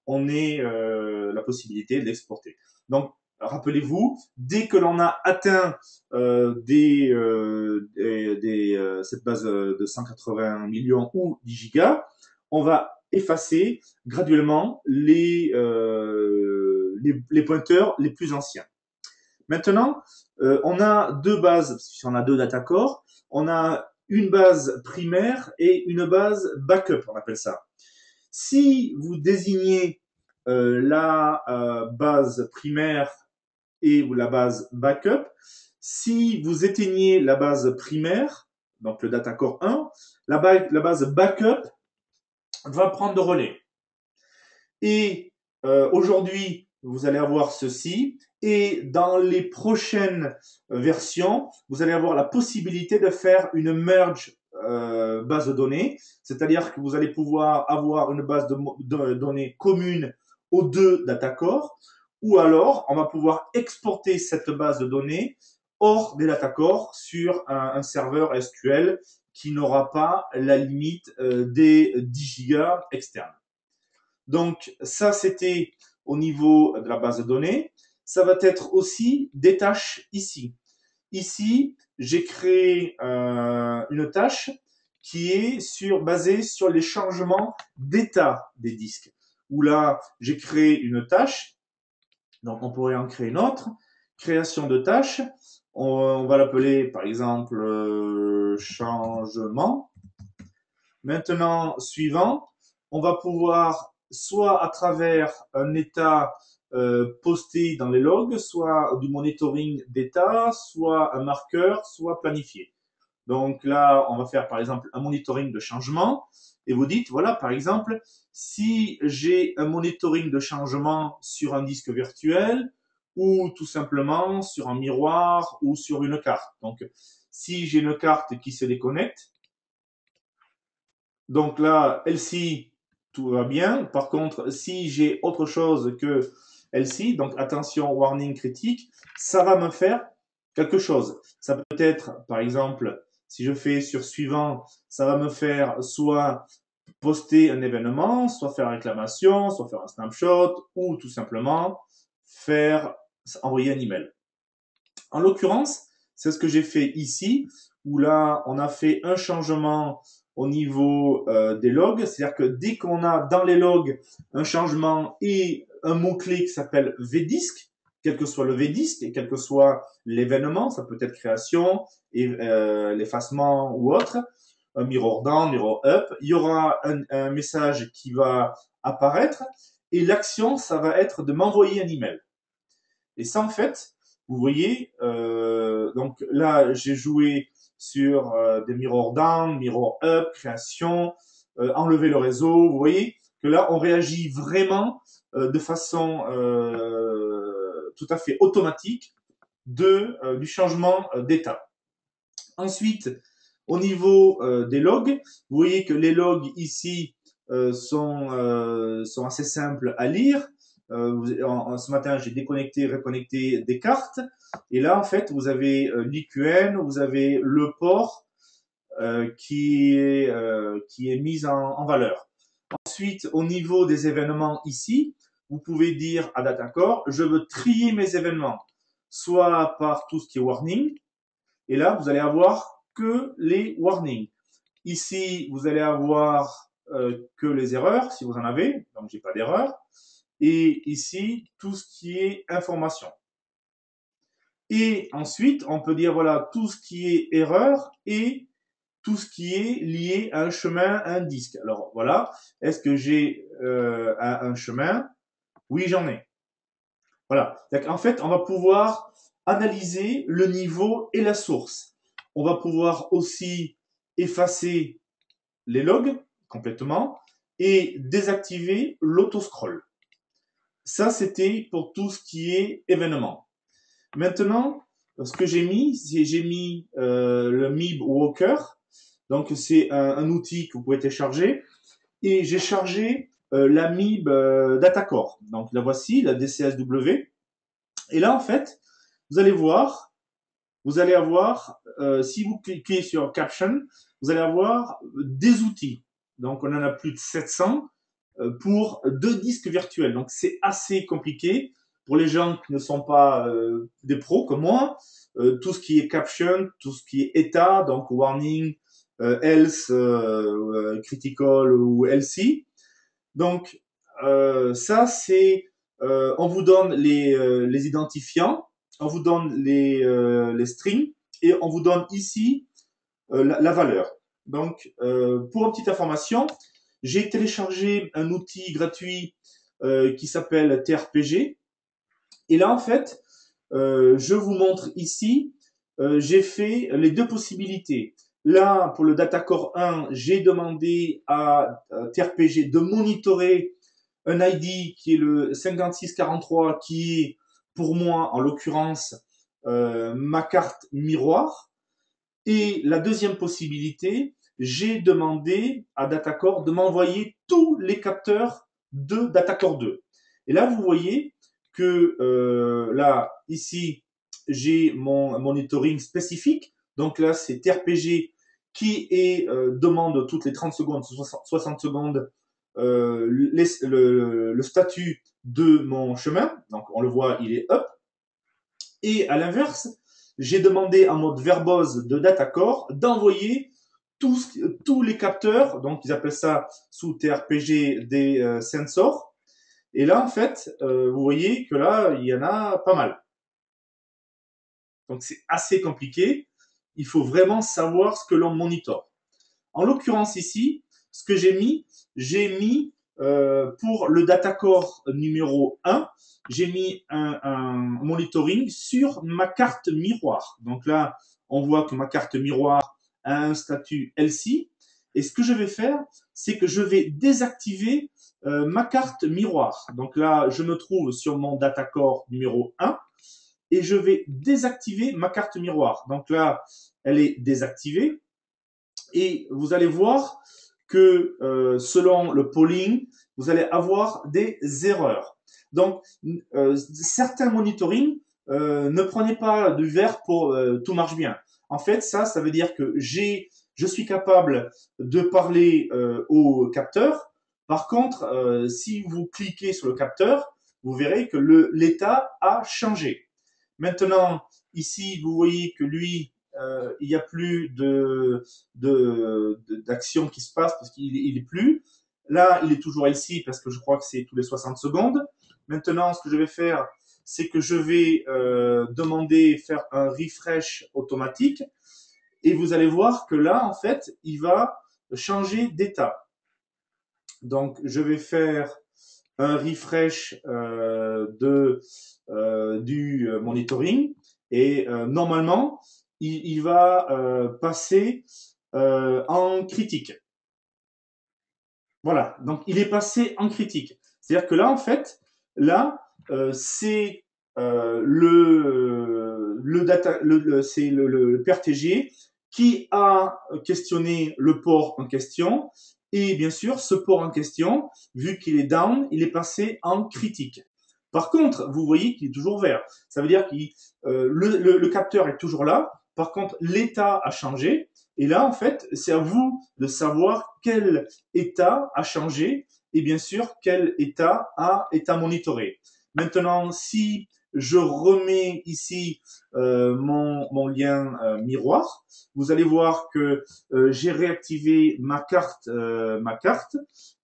on est la possibilité de l'exporter. Donc, rappelez-vous, dès que l'on a atteint cette base de 180 millions ou 10 gigas, on va effacer graduellement les pointeurs les plus anciens. Maintenant, on a 2 bases, si on a 2 datacores, on a une base primaire et une base backup, on appelle ça. Si vous désignez la base primaire et la base backup, si vous éteignez la base primaire, donc le datacore 1, la base backup va prendre le relais. Et aujourd'hui, vous allez avoir ceci. Et dans les prochaines versions, vous allez avoir la possibilité de faire une merge base de données, c'est-à-dire que vous allez pouvoir avoir une base de données commune aux deux data cores, ou alors on va pouvoir exporter cette base de données hors des data cores sur un serveur SQL qui n'aura pas la limite des 10 gigas externes. Donc ça, c'était au niveau de la base de données. Ça va être aussi des tâches ici. Ici, j'ai créé une tâche qui est basée sur les changements d'état des disques. Où là, j'ai créé une tâche. Donc, on pourrait en créer une autre. Création de tâche. On va l'appeler, par exemple, changement. Maintenant, suivant, on va pouvoir soit à travers un état posté dans les logs, soit du monitoring d'état, soit un marqueur, soit planifié. Donc là, on va faire par exemple un monitoring de changement et vous dites, voilà, par exemple, si j'ai un monitoring de changement sur un disque virtuel ou tout simplement sur un miroir ou sur une carte. Donc, si j'ai une carte qui se déconnecte, donc là, LC, tout va bien. Par contre, si j'ai autre chose que LC, donc attention, warning critique, ça va me faire quelque chose. Ça peut être, par exemple, si je fais sur suivant, ça va me faire soit poster un événement, soit faire réclamation, soit faire un snapshot, ou tout simplement faire envoyer un email. En l'occurrence, c'est ce que j'ai fait ici, où là, on a fait un changement au niveau des logs. C'est-à-dire que dès qu'on a dans les logs un changement et un mot-clé qui s'appelle vdisc, quel que soit le vdisc et quel que soit l'événement, ça peut être création, et l'effacement ou autre, un mirror down, mirror up, il y aura un message qui va apparaître et l'action, ça va être de m'envoyer un email. Et ça, en fait, vous voyez, donc là, j'ai joué sur des mirror down, mirror up, création, enlever le réseau. Vous voyez que là, on réagit vraiment de façon tout à fait automatique du changement d'état. Ensuite, au niveau des logs, vous voyez que les logs ici sont assez simples à lire. Ce matin, j'ai déconnecté, reconnecté des cartes. Et là, en fait, vous avez l'IQN, vous avez le port qui est mis en valeur. Ensuite, au niveau des événements ici, vous pouvez dire à DataCore, je veux trier mes événements, soit par tout ce qui est warning. Et là, vous allez avoir que les warnings. Ici, vous allez avoir que les erreurs, si vous en avez. Donc, j'ai pas d'erreur. Et ici, tout ce qui est information. Et ensuite, on peut dire, voilà, tout ce qui est erreur et tout ce qui est lié à un chemin, à un disque. Alors, voilà. Est-ce que j'ai un chemin? Oui, j'en ai. Voilà. En fait, on va pouvoir analyser le niveau et la source. On va pouvoir aussi effacer les logs complètement et désactiver l'autoscroll. Ça, c'était pour tout ce qui est événement. Maintenant, ce que j'ai mis, c'est j'ai mis le MIB Walker. Donc, c'est un outil que vous pouvez télécharger. Et j'ai chargé la MIB DataCore. Donc, la voici, la DCSW. Et là, en fait, vous allez avoir, si vous cliquez sur Caption, vous allez avoir des outils. Donc, on en a plus de 700 pour 2 disques virtuels. Donc, c'est assez compliqué pour les gens qui ne sont pas des pros comme moi. Tout ce qui est Caption, tout ce qui est état, donc warning, else, critical ou LC. Donc, ça, c'est, on vous donne les identifiants, on vous donne les strings et on vous donne ici la valeur. Donc, pour une petite information, j'ai téléchargé un outil gratuit qui s'appelle TRPG. Et là, en fait, je vous montre ici, j'ai fait les deux possibilités. Là, pour le DataCore 1, j'ai demandé à TRPG de monitorer un ID qui est le 5643, qui est pour moi, en l'occurrence, ma carte miroir. Et la deuxième possibilité, j'ai demandé à Datacore de m'envoyer tous les capteurs de Datacore 2. Et là, vous voyez que là, ici, j'ai mon monitoring spécifique. Donc là, c'est TRPG qui demande toutes les 30 secondes, 60 secondes le statut de mon chemin. Donc on le voit, il est up. Et à l'inverse, j'ai demandé en mode verbose de Datacore d'envoyer tous les capteurs, donc ils appellent ça sous TRPG des sensors. Et là, en fait, vous voyez que là, il y en a pas mal. Donc c'est assez compliqué. Il faut vraiment savoir ce que l'on monitore. En l'occurrence ici, ce que j'ai mis pour le Datacore numéro 1, j'ai mis un monitoring sur ma carte miroir. Donc là, on voit que ma carte miroir a un statut LC. Et ce que je vais faire, c'est que je vais désactiver ma carte miroir. Donc là, je me trouve sur mon Datacore numéro 1 et je vais désactiver ma carte miroir. Donc là, elle est désactivée. Et vous allez voir que selon le polling, vous allez avoir des erreurs. Donc, certains monitoring, ne prenez pas du vert pour tout marche bien. En fait, ça veut dire que je suis capable de parler au capteur. Par contre, si vous cliquez sur le capteur, vous verrez que l'état a changé. Maintenant, ici, vous voyez que lui, il n'y a plus d'action qui se passe parce qu'il est plus. Là, il est toujours ici parce que je crois que c'est tous les 60 secondes. Maintenant, ce que je vais faire, c'est que je vais demander faire un refresh automatique et vous allez voir que là, en fait, il va changer d'état. Donc, je vais faire un refresh du monitoring et normalement, il va passer en critique. Voilà, donc il est passé en critique. C'est-à-dire que là, en fait, là, c'est c'est le PRTG qui a questionné le port en question. Et bien sûr, ce port en question, vu qu'il est down, il est passé en critique. Par contre, vous voyez qu'il est toujours vert. Ça veut dire que le capteur est toujours là. Par contre, l'état a changé. Et là, en fait, c'est à vous de savoir quel état a changé et bien sûr quel état est à monitorer. Maintenant, si je remets ici mon lien miroir, vous allez voir que j'ai réactivé ma carte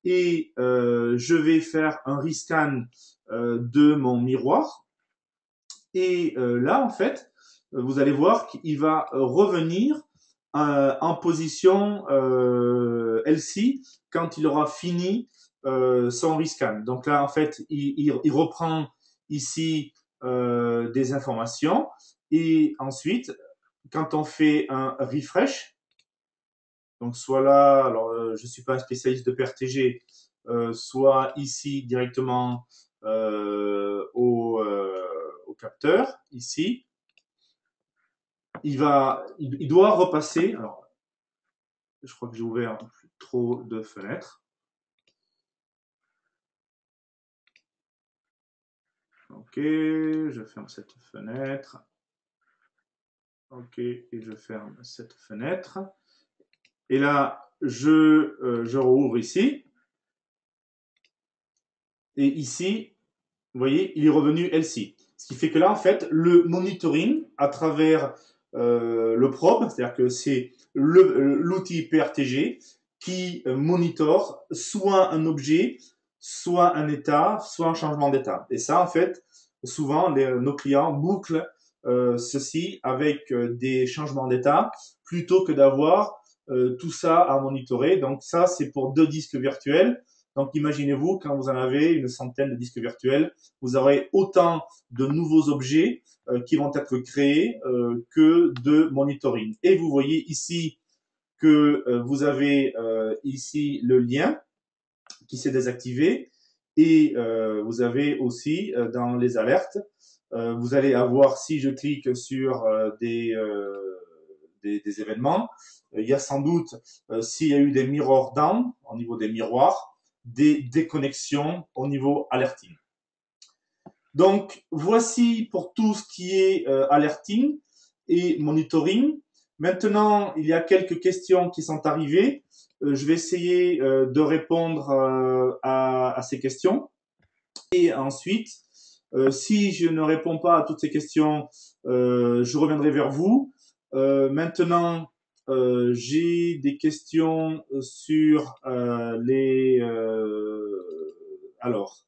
et je vais faire un rescan de mon miroir. Et là, en fait, vous allez voir qu'il va revenir en position LC quand il aura fini son rescan. Donc là, en fait, il reprend ici des informations et ensuite, quand on fait un refresh, donc soit là, alors je suis pas un spécialiste de PRTG, soit ici directement au capteur, ici, il doit repasser. Alors, je crois que j'ai ouvert trop de fenêtres. Ok, je ferme cette fenêtre. Ok, et je ferme cette fenêtre. Et là, je rouvre ici. Et ici, vous voyez, il est revenu LC. Ce qui fait que là, en fait, le monitoring à travers le probe, c'est-à-dire que c'est l'outil PRTG qui monitore soit un objet, soit un état, soit un changement d'état. Et ça, en fait, souvent, nos clients bouclent ceci avec des changements d'état plutôt que d'avoir tout ça à monitorer. Donc ça, c'est pour 2 disques virtuels. Donc imaginez-vous, quand vous en avez une centaine de disques virtuels, vous aurez autant de nouveaux objets qui vont être créés que de monitoring. Et vous voyez ici que vous avez ici le lien qui s'est désactivé et vous avez aussi dans les alertes, vous allez avoir, si je clique sur des événements. Il y a sans doute, s'il y a eu des mirror down au niveau des miroirs, des déconnexions au niveau alerting. Donc, voici pour tout ce qui est alerting et monitoring. Maintenant, il y a quelques questions qui sont arrivées. Je vais essayer de répondre à ces questions. Et ensuite, si je ne réponds pas à toutes ces questions, je reviendrai vers vous. Maintenant, j'ai des questions sur les... alors,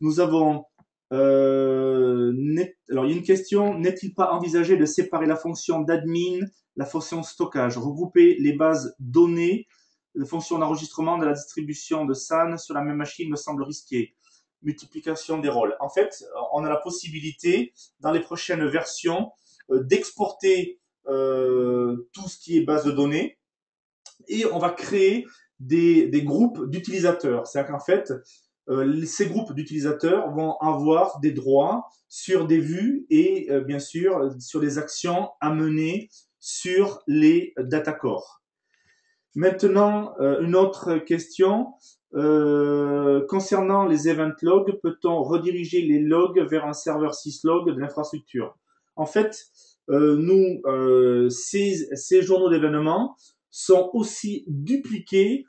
nous avons... alors, il y a une question. N'est-il pas envisagé de séparer la fonction d'admin, la fonction stockage, regrouper les bases données, la fonction d'enregistrement de la distribution de SAN sur la même machine me semble risqué. Multiplication des rôles. En fait, on a la possibilité, dans les prochaines versions, d'exporter tout ce qui est base de données et on va créer des groupes d'utilisateurs. C'est-à-dire qu'en fait, ces groupes d'utilisateurs vont avoir des droits sur des vues et bien sûr sur les actions à mener sur les data cores. Maintenant, une autre question. Concernant les event logs, peut-on rediriger les logs vers un serveur syslog de l'infrastructure? En fait, ces journaux d'événements sont aussi dupliqués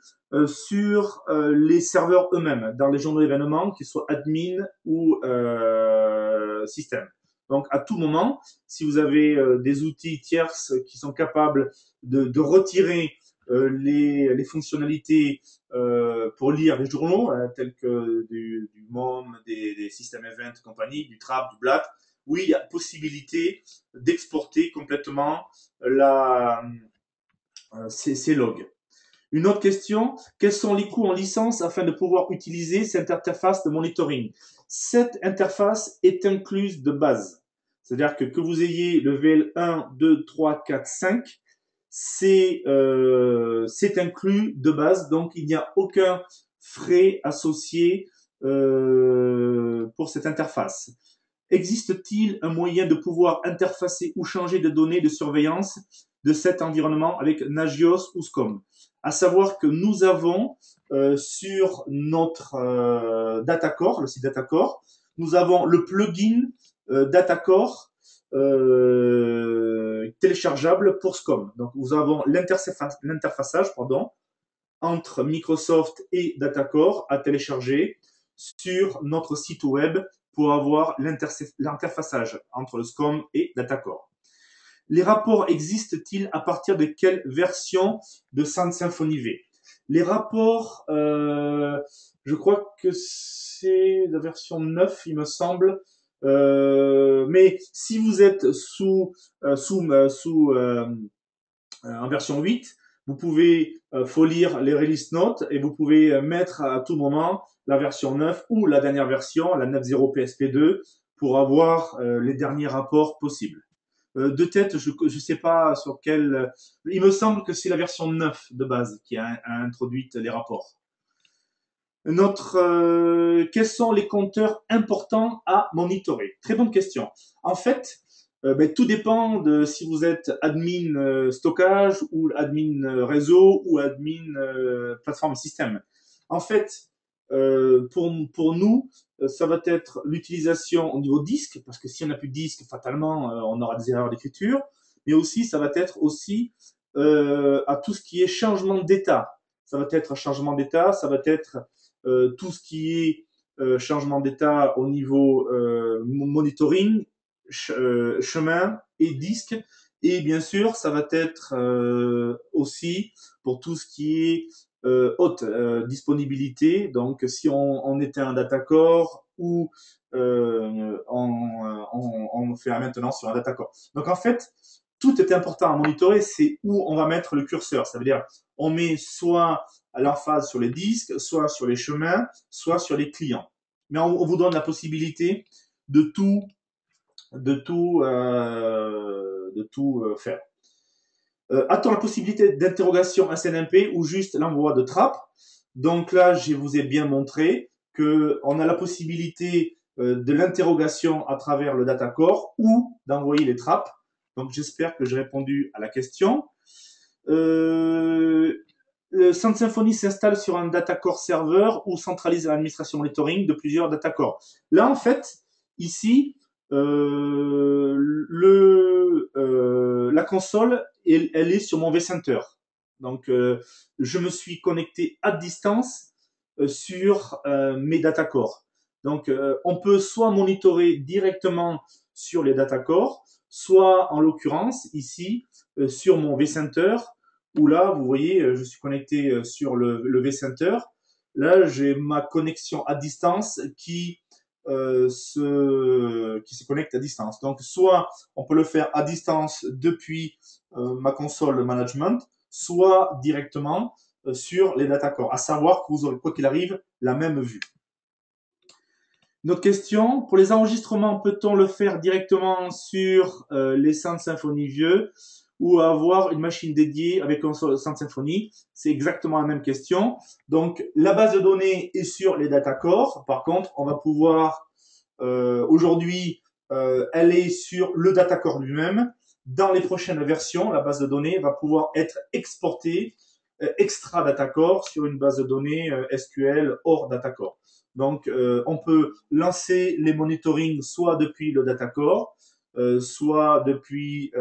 sur les serveurs eux-mêmes, dans les journaux d'événements, qu'ils soient admin ou système. Donc, à tout moment, si vous avez des outils tierces qui sont capables de retirer les fonctionnalités pour lire les journaux, tels que du MOM, des systèmes event compagnie, du TRAP, du BLAT, oui, il y a possibilité d'exporter complètement ces logs. Une autre question, quels sont les coûts en licence afin de pouvoir utiliser cette interface de monitoring? Cette interface est incluse de base. C'est-à-dire que vous ayez le VL1, 2, 3, 4, 5, c'est inclus de base, donc il n'y a aucun frais associé pour cette interface. Existe-t-il un moyen de pouvoir interfacer ou changer de données de surveillance de cet environnement avec Nagios ou SCOM? À savoir que nous avons sur notre Datacore, le site Datacore, nous avons le plugin Datacore téléchargeable pour SCOM. Donc, nous avons l'interfaçage entre Microsoft et Datacore à télécharger sur notre site web pour avoir l'interfaçage entre le SCOM et Datacore. Les rapports existent-ils à partir de quelle version de Sun Symfony V? Les rapports, je crois que c'est la version 9, il me semble. Mais si vous êtes en version 8, vous pouvez faut lire les release notes et vous pouvez mettre à tout moment la version 9 ou la dernière version, la 9.0 PSP2, pour avoir les derniers rapports possibles. De tête, je ne sais pas sur quel... Il me semble que c'est la version 9 de base qui a introduit les rapports. Quels sont les compteurs importants à monitorer? Très bonne question. En fait, tout dépend de si vous êtes admin stockage ou admin réseau ou admin plateforme système. En fait, pour nous, ça va être l'utilisation au niveau disque, parce que si on n'a plus de disque, fatalement, on aura des erreurs d'écriture. Mais aussi, ça va être aussi à tout ce qui est changement d'état. Ça va être changement d'état, ça va être tout ce qui est changement d'état au niveau monitoring, chemin et disque. Et bien sûr, ça va être aussi pour tout ce qui est haute disponibilité. Donc, si on était un datacore ou on fait un maintenance sur un datacore. Donc, en fait, tout est important à monitorer, c'est où on va mettre le curseur. Ça veut dire, on met soit à l'emphase sur les disques, soit sur les chemins, soit sur les clients. Mais on vous donne la possibilité de tout faire. A-t-on la possibilité d'interrogation SNMP ou juste l'envoi de trappes? Donc là, je vous ai bien montré qu'on a la possibilité de l'interrogation à travers le datacore ou d'envoyer les trappes. Donc, j'espère que j'ai répondu à la question. Le Sun Symfony s'installe sur un datacore serveur ou centralise l'administration monitoring de plusieurs datacorps. Là, en fait, ici, la console, elle est sur mon vCenter. Donc, je me suis connecté à distance sur mes datacores. Donc, on peut soit monitorer directement sur les datacores, soit, en l'occurrence, ici, sur mon vCenter, où là, vous voyez, je suis connecté sur le vCenter. Là, j'ai ma connexion à distance qui se connecte à distance. Donc, soit on peut le faire à distance depuis ma console management, soit directement sur les datacores. À savoir que vous aurez, quoi qu'il arrive, la même vue. Notre question, pour les enregistrements, peut-on le faire directement sur les Sun Symfony vieux ou avoir une machine dédiée avec un Sun Symfony? C'est exactement la même question. Donc, la base de données est sur les datacores. Par contre, on va pouvoir, aujourd'hui, elle est sur le datacore lui-même. Dans les prochaines versions, la base de données va pouvoir être exportée extra datacore sur une base de données SQL hors datacore. Donc, on peut lancer les monitorings soit depuis le datacore, soit depuis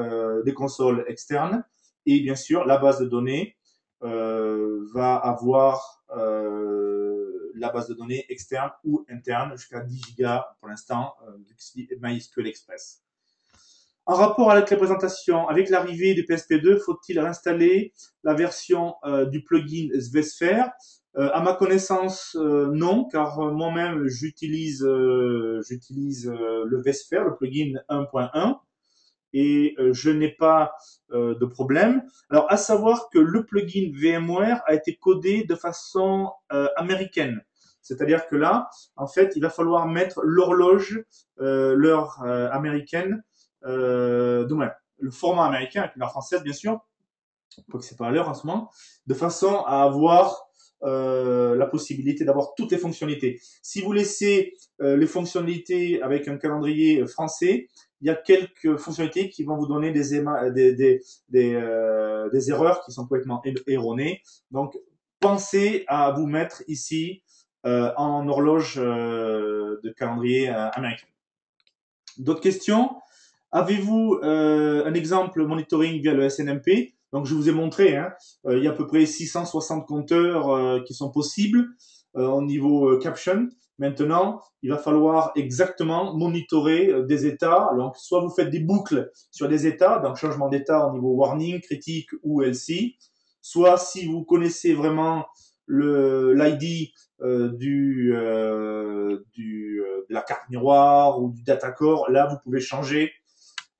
des consoles externes. Et bien sûr, la base de données va avoir la base de données externe ou interne jusqu'à 10 gigas pour l'instant, MySQL Express. En rapport avec la présentation, avec l'arrivée du PSP2, faut-il réinstaller la version du plugin VSphere? À ma connaissance, non, car moi-même j'utilise le VSphere, le plugin 1.1, et je n'ai pas de problème. Alors, à savoir que le plugin VMware a été codé de façon américaine. C'est-à-dire que là, en fait, il va falloir mettre l'horloge, l'heure américaine, le format américain avec une heure française, bien sûr, quoique c'est pas à l'heure en ce moment, de façon à avoir la possibilité d'avoir toutes les fonctionnalités. Si vous laissez les fonctionnalités avec un calendrier français, il y a quelques fonctionnalités qui vont vous donner des erreurs qui sont complètement erronées. Donc, pensez à vous mettre ici en horloge de calendrier américain. D'autres questions? Avez-vous un exemple monitoring via le SNMP? Donc, je vous ai montré, hein, il y a à peu près 660 compteurs qui sont possibles au niveau caption. Maintenant, il va falloir exactement monitorer des états. Donc, soit vous faites des boucles sur des états, donc changement d'état au niveau warning, critique ou LC. Soit, si vous connaissez vraiment l'ID de la carte miroir ou du datacore, là, vous pouvez changer.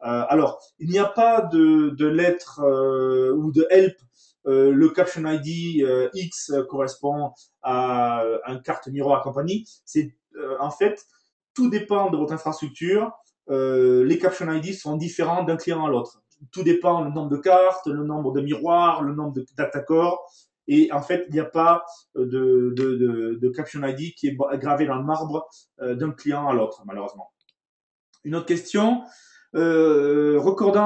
Alors, il n'y a pas de lettre ou de help. Le caption ID X correspond à une carte miroir compagnie. C'est en fait, tout dépend de votre infrastructure. Les caption ID sont différents d'un client à l'autre. Tout dépend du nombre de cartes, le nombre de miroirs, le nombre de datacorps. Et en fait, il n'y a pas de caption ID qui est gravé dans le marbre d'un client à l'autre, malheureusement. Une autre question. Recording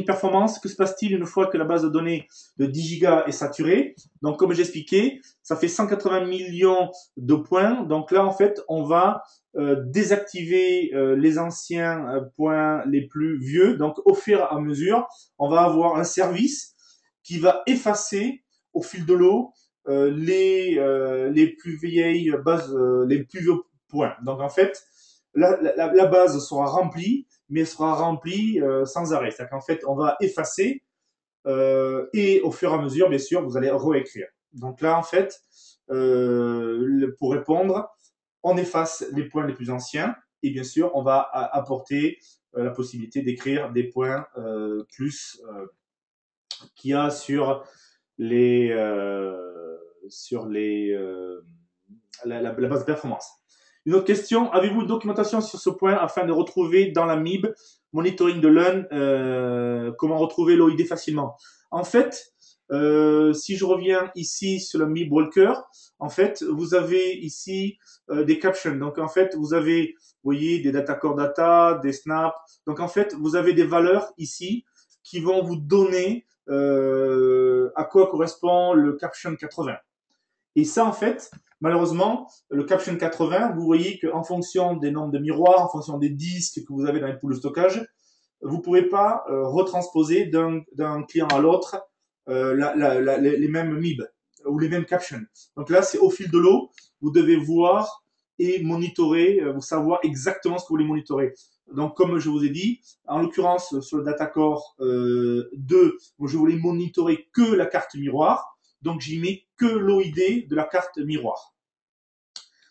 performance, que se passe-t-il une fois que la base de données de 10 gigas est saturée? Donc, comme j'expliquais, ça fait 180 millions de points. Donc là, en fait, on va désactiver les anciens points les plus vieux. Donc, au fur et à mesure, on va avoir un service qui va effacer au fil de l'eau les plus vieilles bases, les plus vieux points. Donc, en fait, la base sera remplie, mais sera remplie sans arrêt. C'est-à-dire qu'en fait, on va effacer et au fur et à mesure, bien sûr, vous allez réécrire. Donc là, en fait, pour répondre, on efface les points les plus anciens et bien sûr, on va apporter la possibilité d'écrire des points plus qu'il y a sur la base de performance. Une autre question, avez-vous une documentation sur ce point afin de retrouver dans la MIB monitoring de LUN comment retrouver l'OID facilement? En fait, Si je reviens ici sur le MIB Walker, en fait, vous avez ici des captions. Donc, en fait, vous avez, vous voyez, des data core data, des snaps. Donc, en fait, vous avez des valeurs ici qui vont vous donner à quoi correspond le caption 80. Et ça, en fait, malheureusement, le caption 80, vous voyez qu'en fonction des nombres de miroirs, en fonction des disques que vous avez dans les poules de stockage, vous ne pouvez pas retransposer d'un client à l'autre les mêmes MIB ou les mêmes captions. Donc là, c'est au fil de l'eau, vous devez voir et monitorer, vous savoir exactement ce que vous voulez monitorer. Donc, comme je vous ai dit, en l'occurrence, sur le Datacore 2, je voulais monitorer que la carte miroir. Donc, j'y mets que l'OID de la carte miroir.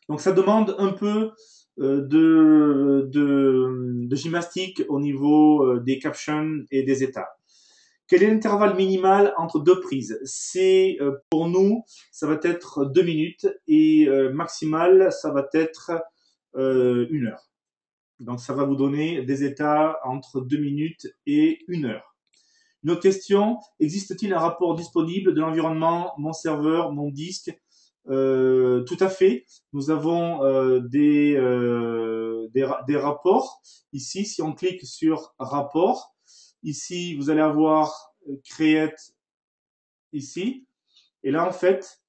Donc, ça demande un peu de gymnastique au niveau des captions et des états. Quel est l'intervalle minimal entre deux prises? C'est pour nous, ça va être 2 minutes et maximal, ça va être 1 heure. Donc ça va vous donner des états entre 2 minutes et 1 heure. Une autre question, existe-t-il un rapport disponible de l'environnement, mon serveur, mon disque? Tout à fait. Nous avons des rapports. Ici, si on clique sur rapport, ici, vous allez avoir create ici. Et là, en fait,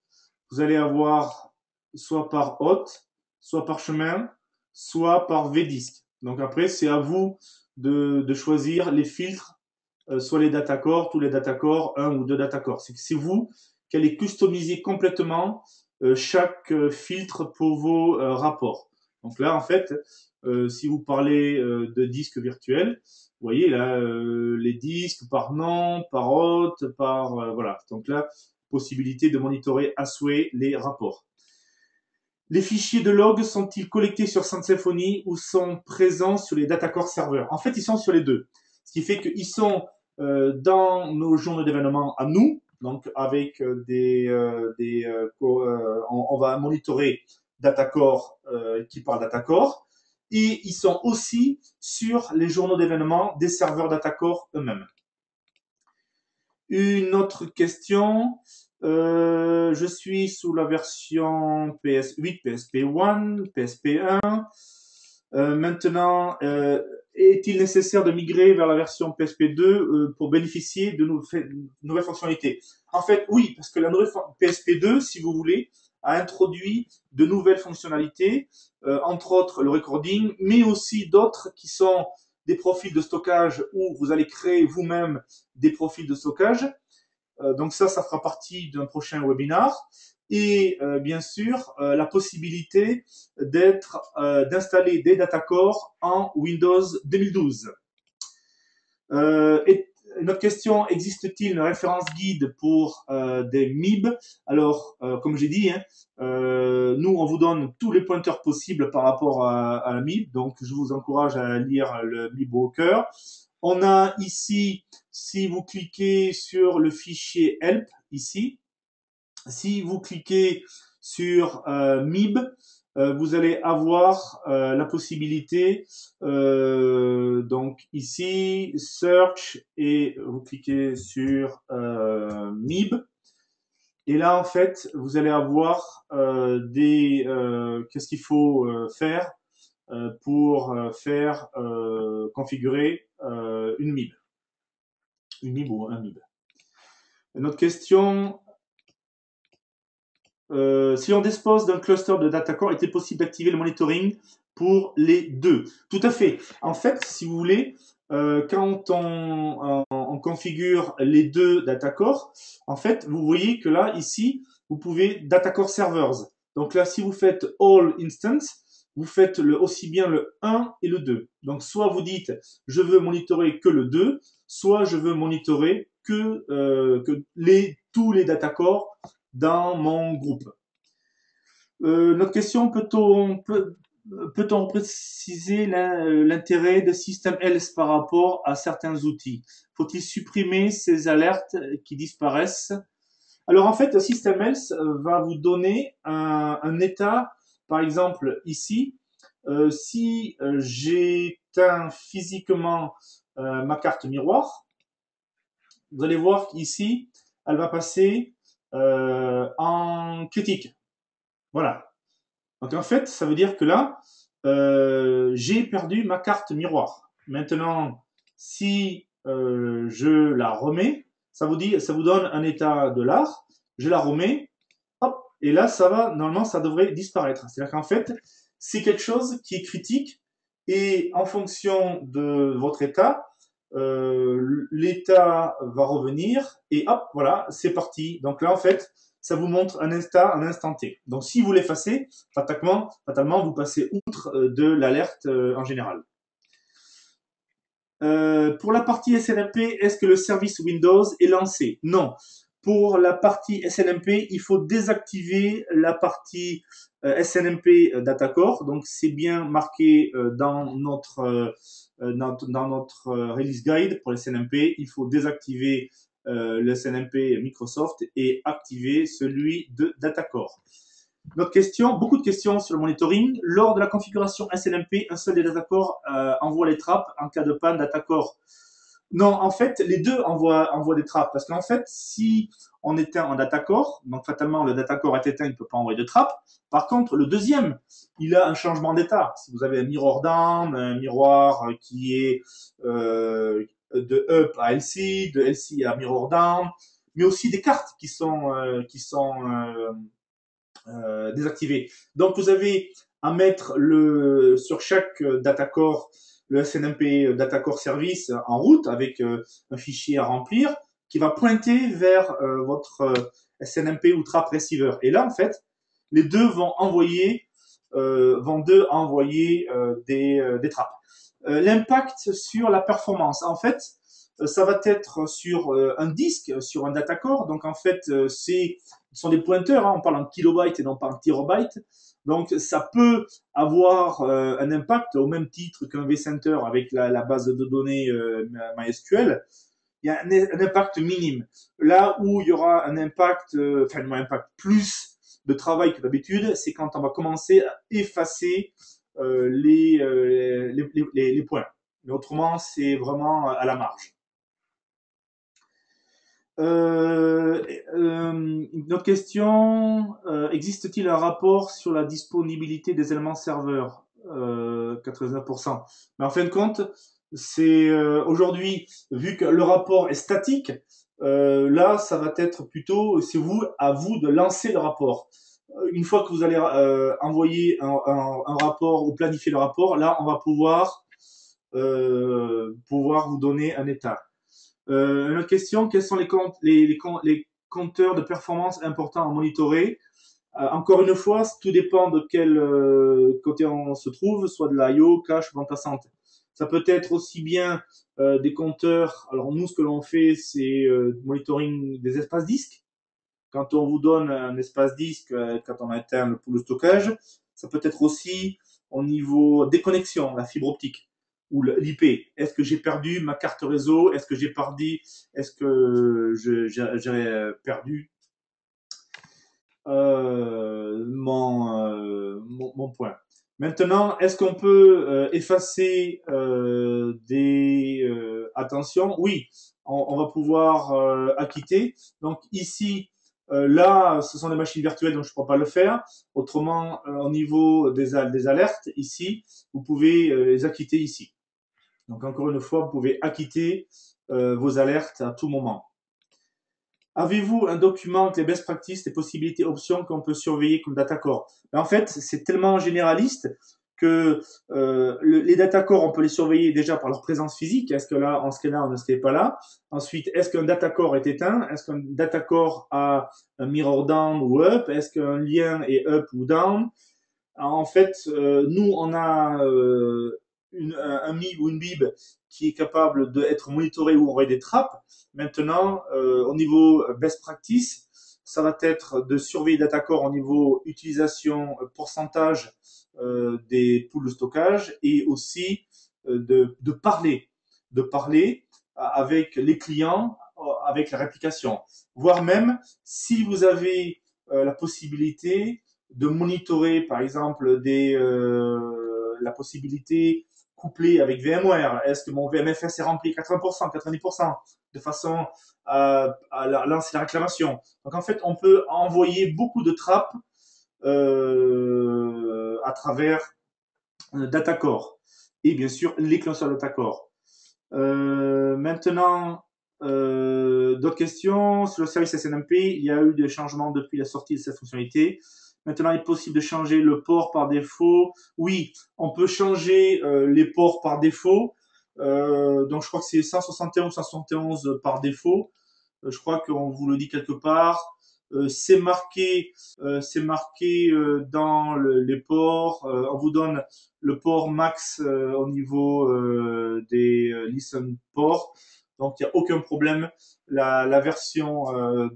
vous allez avoir soit par hôte, soit par chemin, soit par vdisc. Donc après, c'est à vous de choisir les filtres, soit les datacores, tous les datacores, un ou deux datacores. C'est vous qui allez customiser complètement chaque filtre pour vos rapports. Donc là, en fait, si vous parlez de disques virtuels, vous voyez là les disques par nom, par hôte, par voilà. Donc là, possibilité de monitorer à souhait les rapports. Les fichiers de log sont-ils collectés sur Symfony ou sont présents sur les datacore serveurs? En fait, ils sont sur les deux. Ce qui fait qu'ils sont dans nos journaux d'événements à nous, donc avec on va monitorer Datacore qui parle Datacore, et ils sont aussi sur les journaux d'événements des serveurs Datacore eux-mêmes. Une autre question. Je suis sous la version PS8, PSP1, PSP1. Maintenant, est-il nécessaire de migrer vers la version PSP2 pour bénéficier de nouvelles fonctionnalités? En fait, oui, parce que la nouvelle PSP2, si vous voulez, a introduit de nouvelles fonctionnalités, entre autres le recording, mais aussi d'autres qui sont des profils de stockage où vous allez créer vous-même des profils de stockage. Donc ça fera partie d'un prochain webinar. Et bien sûr, la possibilité d'installer des datacores en Windows 2012. Et une autre question, existe-t-il une référence guide pour des MIB? Alors, comme j'ai dit, nous, on vous donne tous les pointeurs possibles par rapport à la MIB. Donc, je vous encourage à lire le MIB Walker. On a ici, si vous cliquez sur le fichier help, ici, si vous cliquez sur MIB, vous allez avoir la possibilité, donc ici, search, et vous cliquez sur MIB. Et là, en fait, vous allez avoir qu'est-ce qu'il faut faire pour faire configurer une MIB. Une MIB ou un MIB. Une autre question. Si on dispose d'un cluster de datacore, est-il possible d'activer le monitoring pour les deux? Tout à fait. En fait, si vous voulez, quand on configure les deux datacores, en fait, vous voyez que là, ici, vous pouvez datacore servers. Donc là, si vous faites all instance, vous faites aussi bien le 1 et le 2. Donc, soit vous dites, je veux monitorer que le 2, soit je veux monitorer que tous les datacores dans mon groupe. Notre question, peut-on préciser l'intérêt de SystemElse par rapport à certains outils? Faut-il supprimer ces alertes qui disparaissent? Alors en fait, SystemElse va vous donner un état, par exemple ici, si j'éteins physiquement ma carte miroir, vous allez voir qu'ici, elle va passer en critique. Voilà. Donc en fait, ça veut dire que là, j'ai perdu ma carte miroir. Maintenant, si je la remets, ça vous donne un état de l'art. Je la remets, hop, et là, ça va, normalement, ça devrait disparaître. C'est-à-dire qu'en fait, c'est quelque chose qui est critique, et en fonction de votre état, l'état va revenir, et hop, voilà, c'est parti. Donc là, en fait, ça vous montre un instant T. Donc si vous l'effacez, fatalement, vous passez outre de l'alerte en général. Pour la partie SNMP, est-ce que le service Windows est lancé? Non. Pour la partie SNMP, il faut désactiver la partie SNMP Datacore. Donc c'est bien marqué dans notre release guide pour le SNMP. Il faut désactiver le SNMP Microsoft et activer celui de Datacore. Notre question, beaucoup de questions sur le monitoring. Lors de la configuration SNMP, un seul des datacorps envoie les trappes en cas de panne datacore. Non, en fait, les deux envoient des trappes. Parce qu'en fait, si on éteint un datacore, donc fatalement le datacore est éteint, il ne peut pas envoyer de trappes. Par contre, le deuxième, il a un changement d'état. Si vous avez un mirror down, un miroir qui est de up à LC, de LC à mirror down, mais aussi des cartes qui sont désactivé. Donc vous avez à mettre sur chaque datacore le SNMP datacore service en route avec un fichier à remplir qui va pointer vers votre SNMP ou trap receiver. Et là en fait, les deux vont envoyer des trappes. L'impact sur la performance, en fait, ça va être sur un disque, sur un datacore. Donc en fait, ce sont des pointeurs, hein, on parle en kilobytes et non pas en terabytes. Donc ça peut avoir un impact au même titre qu'un vCenter avec la base de données MySQL. Il y a un impact minime. Là où il y aura un impact, un impact plus de travail que d'habitude, c'est quand on va commencer à effacer les points. Mais autrement, c'est vraiment à la marge. Une autre question, existe-t-il un rapport sur la disponibilité des éléments serveurs 89%. Mais en fin de compte, c'est aujourd'hui, vu que le rapport est statique, là, ça va être plutôt, c'est à vous de lancer le rapport. Une fois que vous allez envoyer un rapport ou planifier le rapport, là, on va pouvoir vous donner un état. Une autre question, quels sont les compteurs de performance importants à monitorer? Encore une fois, tout dépend de quel côté on se trouve, soit de l'IO, cache, bande passante. Ça peut être aussi bien des compteurs. Alors nous, ce que l'on fait, c'est monitoring des espaces disques. Quand on vous donne un espace disque, quand on atteint le pool de stockage, ça peut être aussi au niveau déconnexion, la fibre optique ou l'IP. Est-ce que j'ai perdu ma carte réseau? Est-ce que j'ai perdu mon point? Maintenant, est-ce qu'on peut effacer attention? Oui, on va pouvoir acquitter. Donc ici, là, ce sont des machines virtuelles, donc je ne pourrais pas le faire. Autrement, au niveau des alertes, ici, vous pouvez les acquitter ici. Donc encore une fois, vous pouvez acquitter vos alertes à tout moment. Avez-vous un document avec les best practices, les possibilités, options qu'on peut surveiller comme datacore? En fait, c'est tellement généraliste que les datacore, on peut les surveiller déjà par leur présence physique. Est-ce que là, en ce cas-là, on ne serait pas là? Ensuite, est-ce qu'un datacore est éteint? Est-ce qu'un datacore a un mirror down ou up? Est-ce qu'un lien est up ou down? En fait, nous, on a un MIB ou une BIB qui est capable d'être monitoré ou envoyer des trappes. Maintenant, au niveau best practice, ça va être de surveiller Datacore au niveau utilisation, pourcentage des pools de stockage et aussi de parler avec les clients, avec la réplication. Voire même, si vous avez la possibilité de monitorer, par exemple, la possibilité couplée avec VMware. Est-ce que mon VMFS est rempli 80%, 90%? de façon à lancer la réclamation. Donc en fait, on peut envoyer beaucoup de trappes à travers Datacore et bien sûr les classeurs Datacore. Maintenant, d'autres questions sur le service SNMP. Il y a eu des changements depuis la sortie de cette fonctionnalité. Maintenant, il est possible de changer le port par défaut. Oui, on peut changer les ports par défaut. Donc, je crois que c'est 171 ou 171 par défaut. Je crois qu'on vous le dit quelque part. C'est marqué, dans les ports. On vous donne le port max au niveau des listen ports. Donc il n'y a aucun problème. La version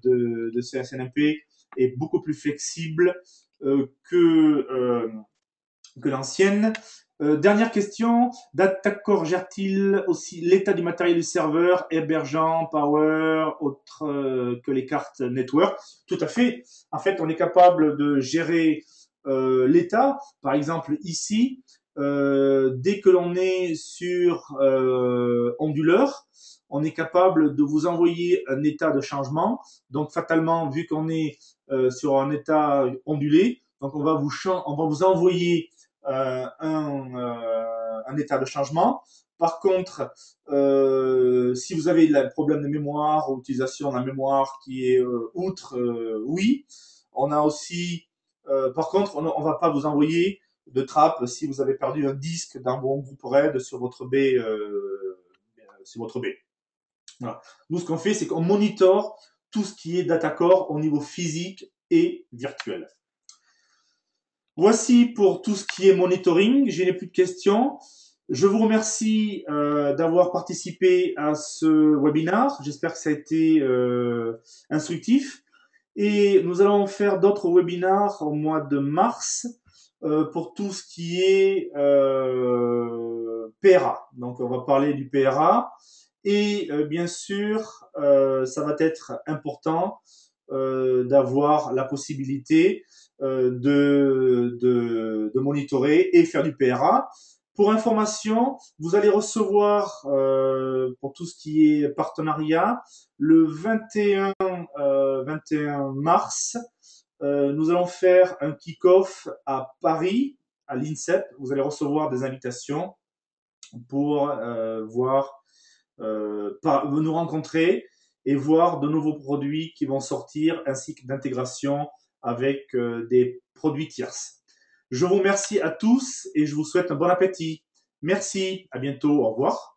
de CSNMP est beaucoup plus flexible que l'ancienne. Dernière question, Datacore gère-t-il aussi l'état du matériel du serveur, hébergeant, power, autre que les cartes network? Tout à fait. En fait, on est capable de gérer l'état. Par exemple, ici, dès que l'on est sur onduleur, on est capable de vous envoyer un état de changement. Donc, fatalement, vu qu'on est sur un état ondulé, donc on va vous envoyer un état de changement. Par contre, si vous avez le problème de mémoire ou utilisation de la mémoire qui est outre, oui. On a aussi, par contre, on ne va pas vous envoyer de trappe si vous avez perdu un disque dans vos groupe RAID sur votre B. Voilà. Nous, ce qu'on fait, c'est qu'on monitore tout ce qui est Datacore au niveau physique et virtuel. Voici pour tout ce qui est monitoring. Je n'ai plus de questions. Je vous remercie d'avoir participé à ce webinaire. J'espère que ça a été instructif. Et nous allons faire d'autres webinaires au mois de mars pour tout ce qui est PRA. Donc, on va parler du PRA. Et bien sûr, ça va être important d'avoir la possibilité de monitorer et faire du PRA. Pour information, vous allez recevoir pour tout ce qui est partenariat le 21 mars. Nous allons faire un kick-off à Paris, à l'INSEP. Vous allez recevoir des invitations pour nous rencontrer et voir de nouveaux produits qui vont sortir, ainsi que d'intégration avec des produits tierces. Je vous remercie à tous et je vous souhaite un bon appétit. Merci, à bientôt, au revoir.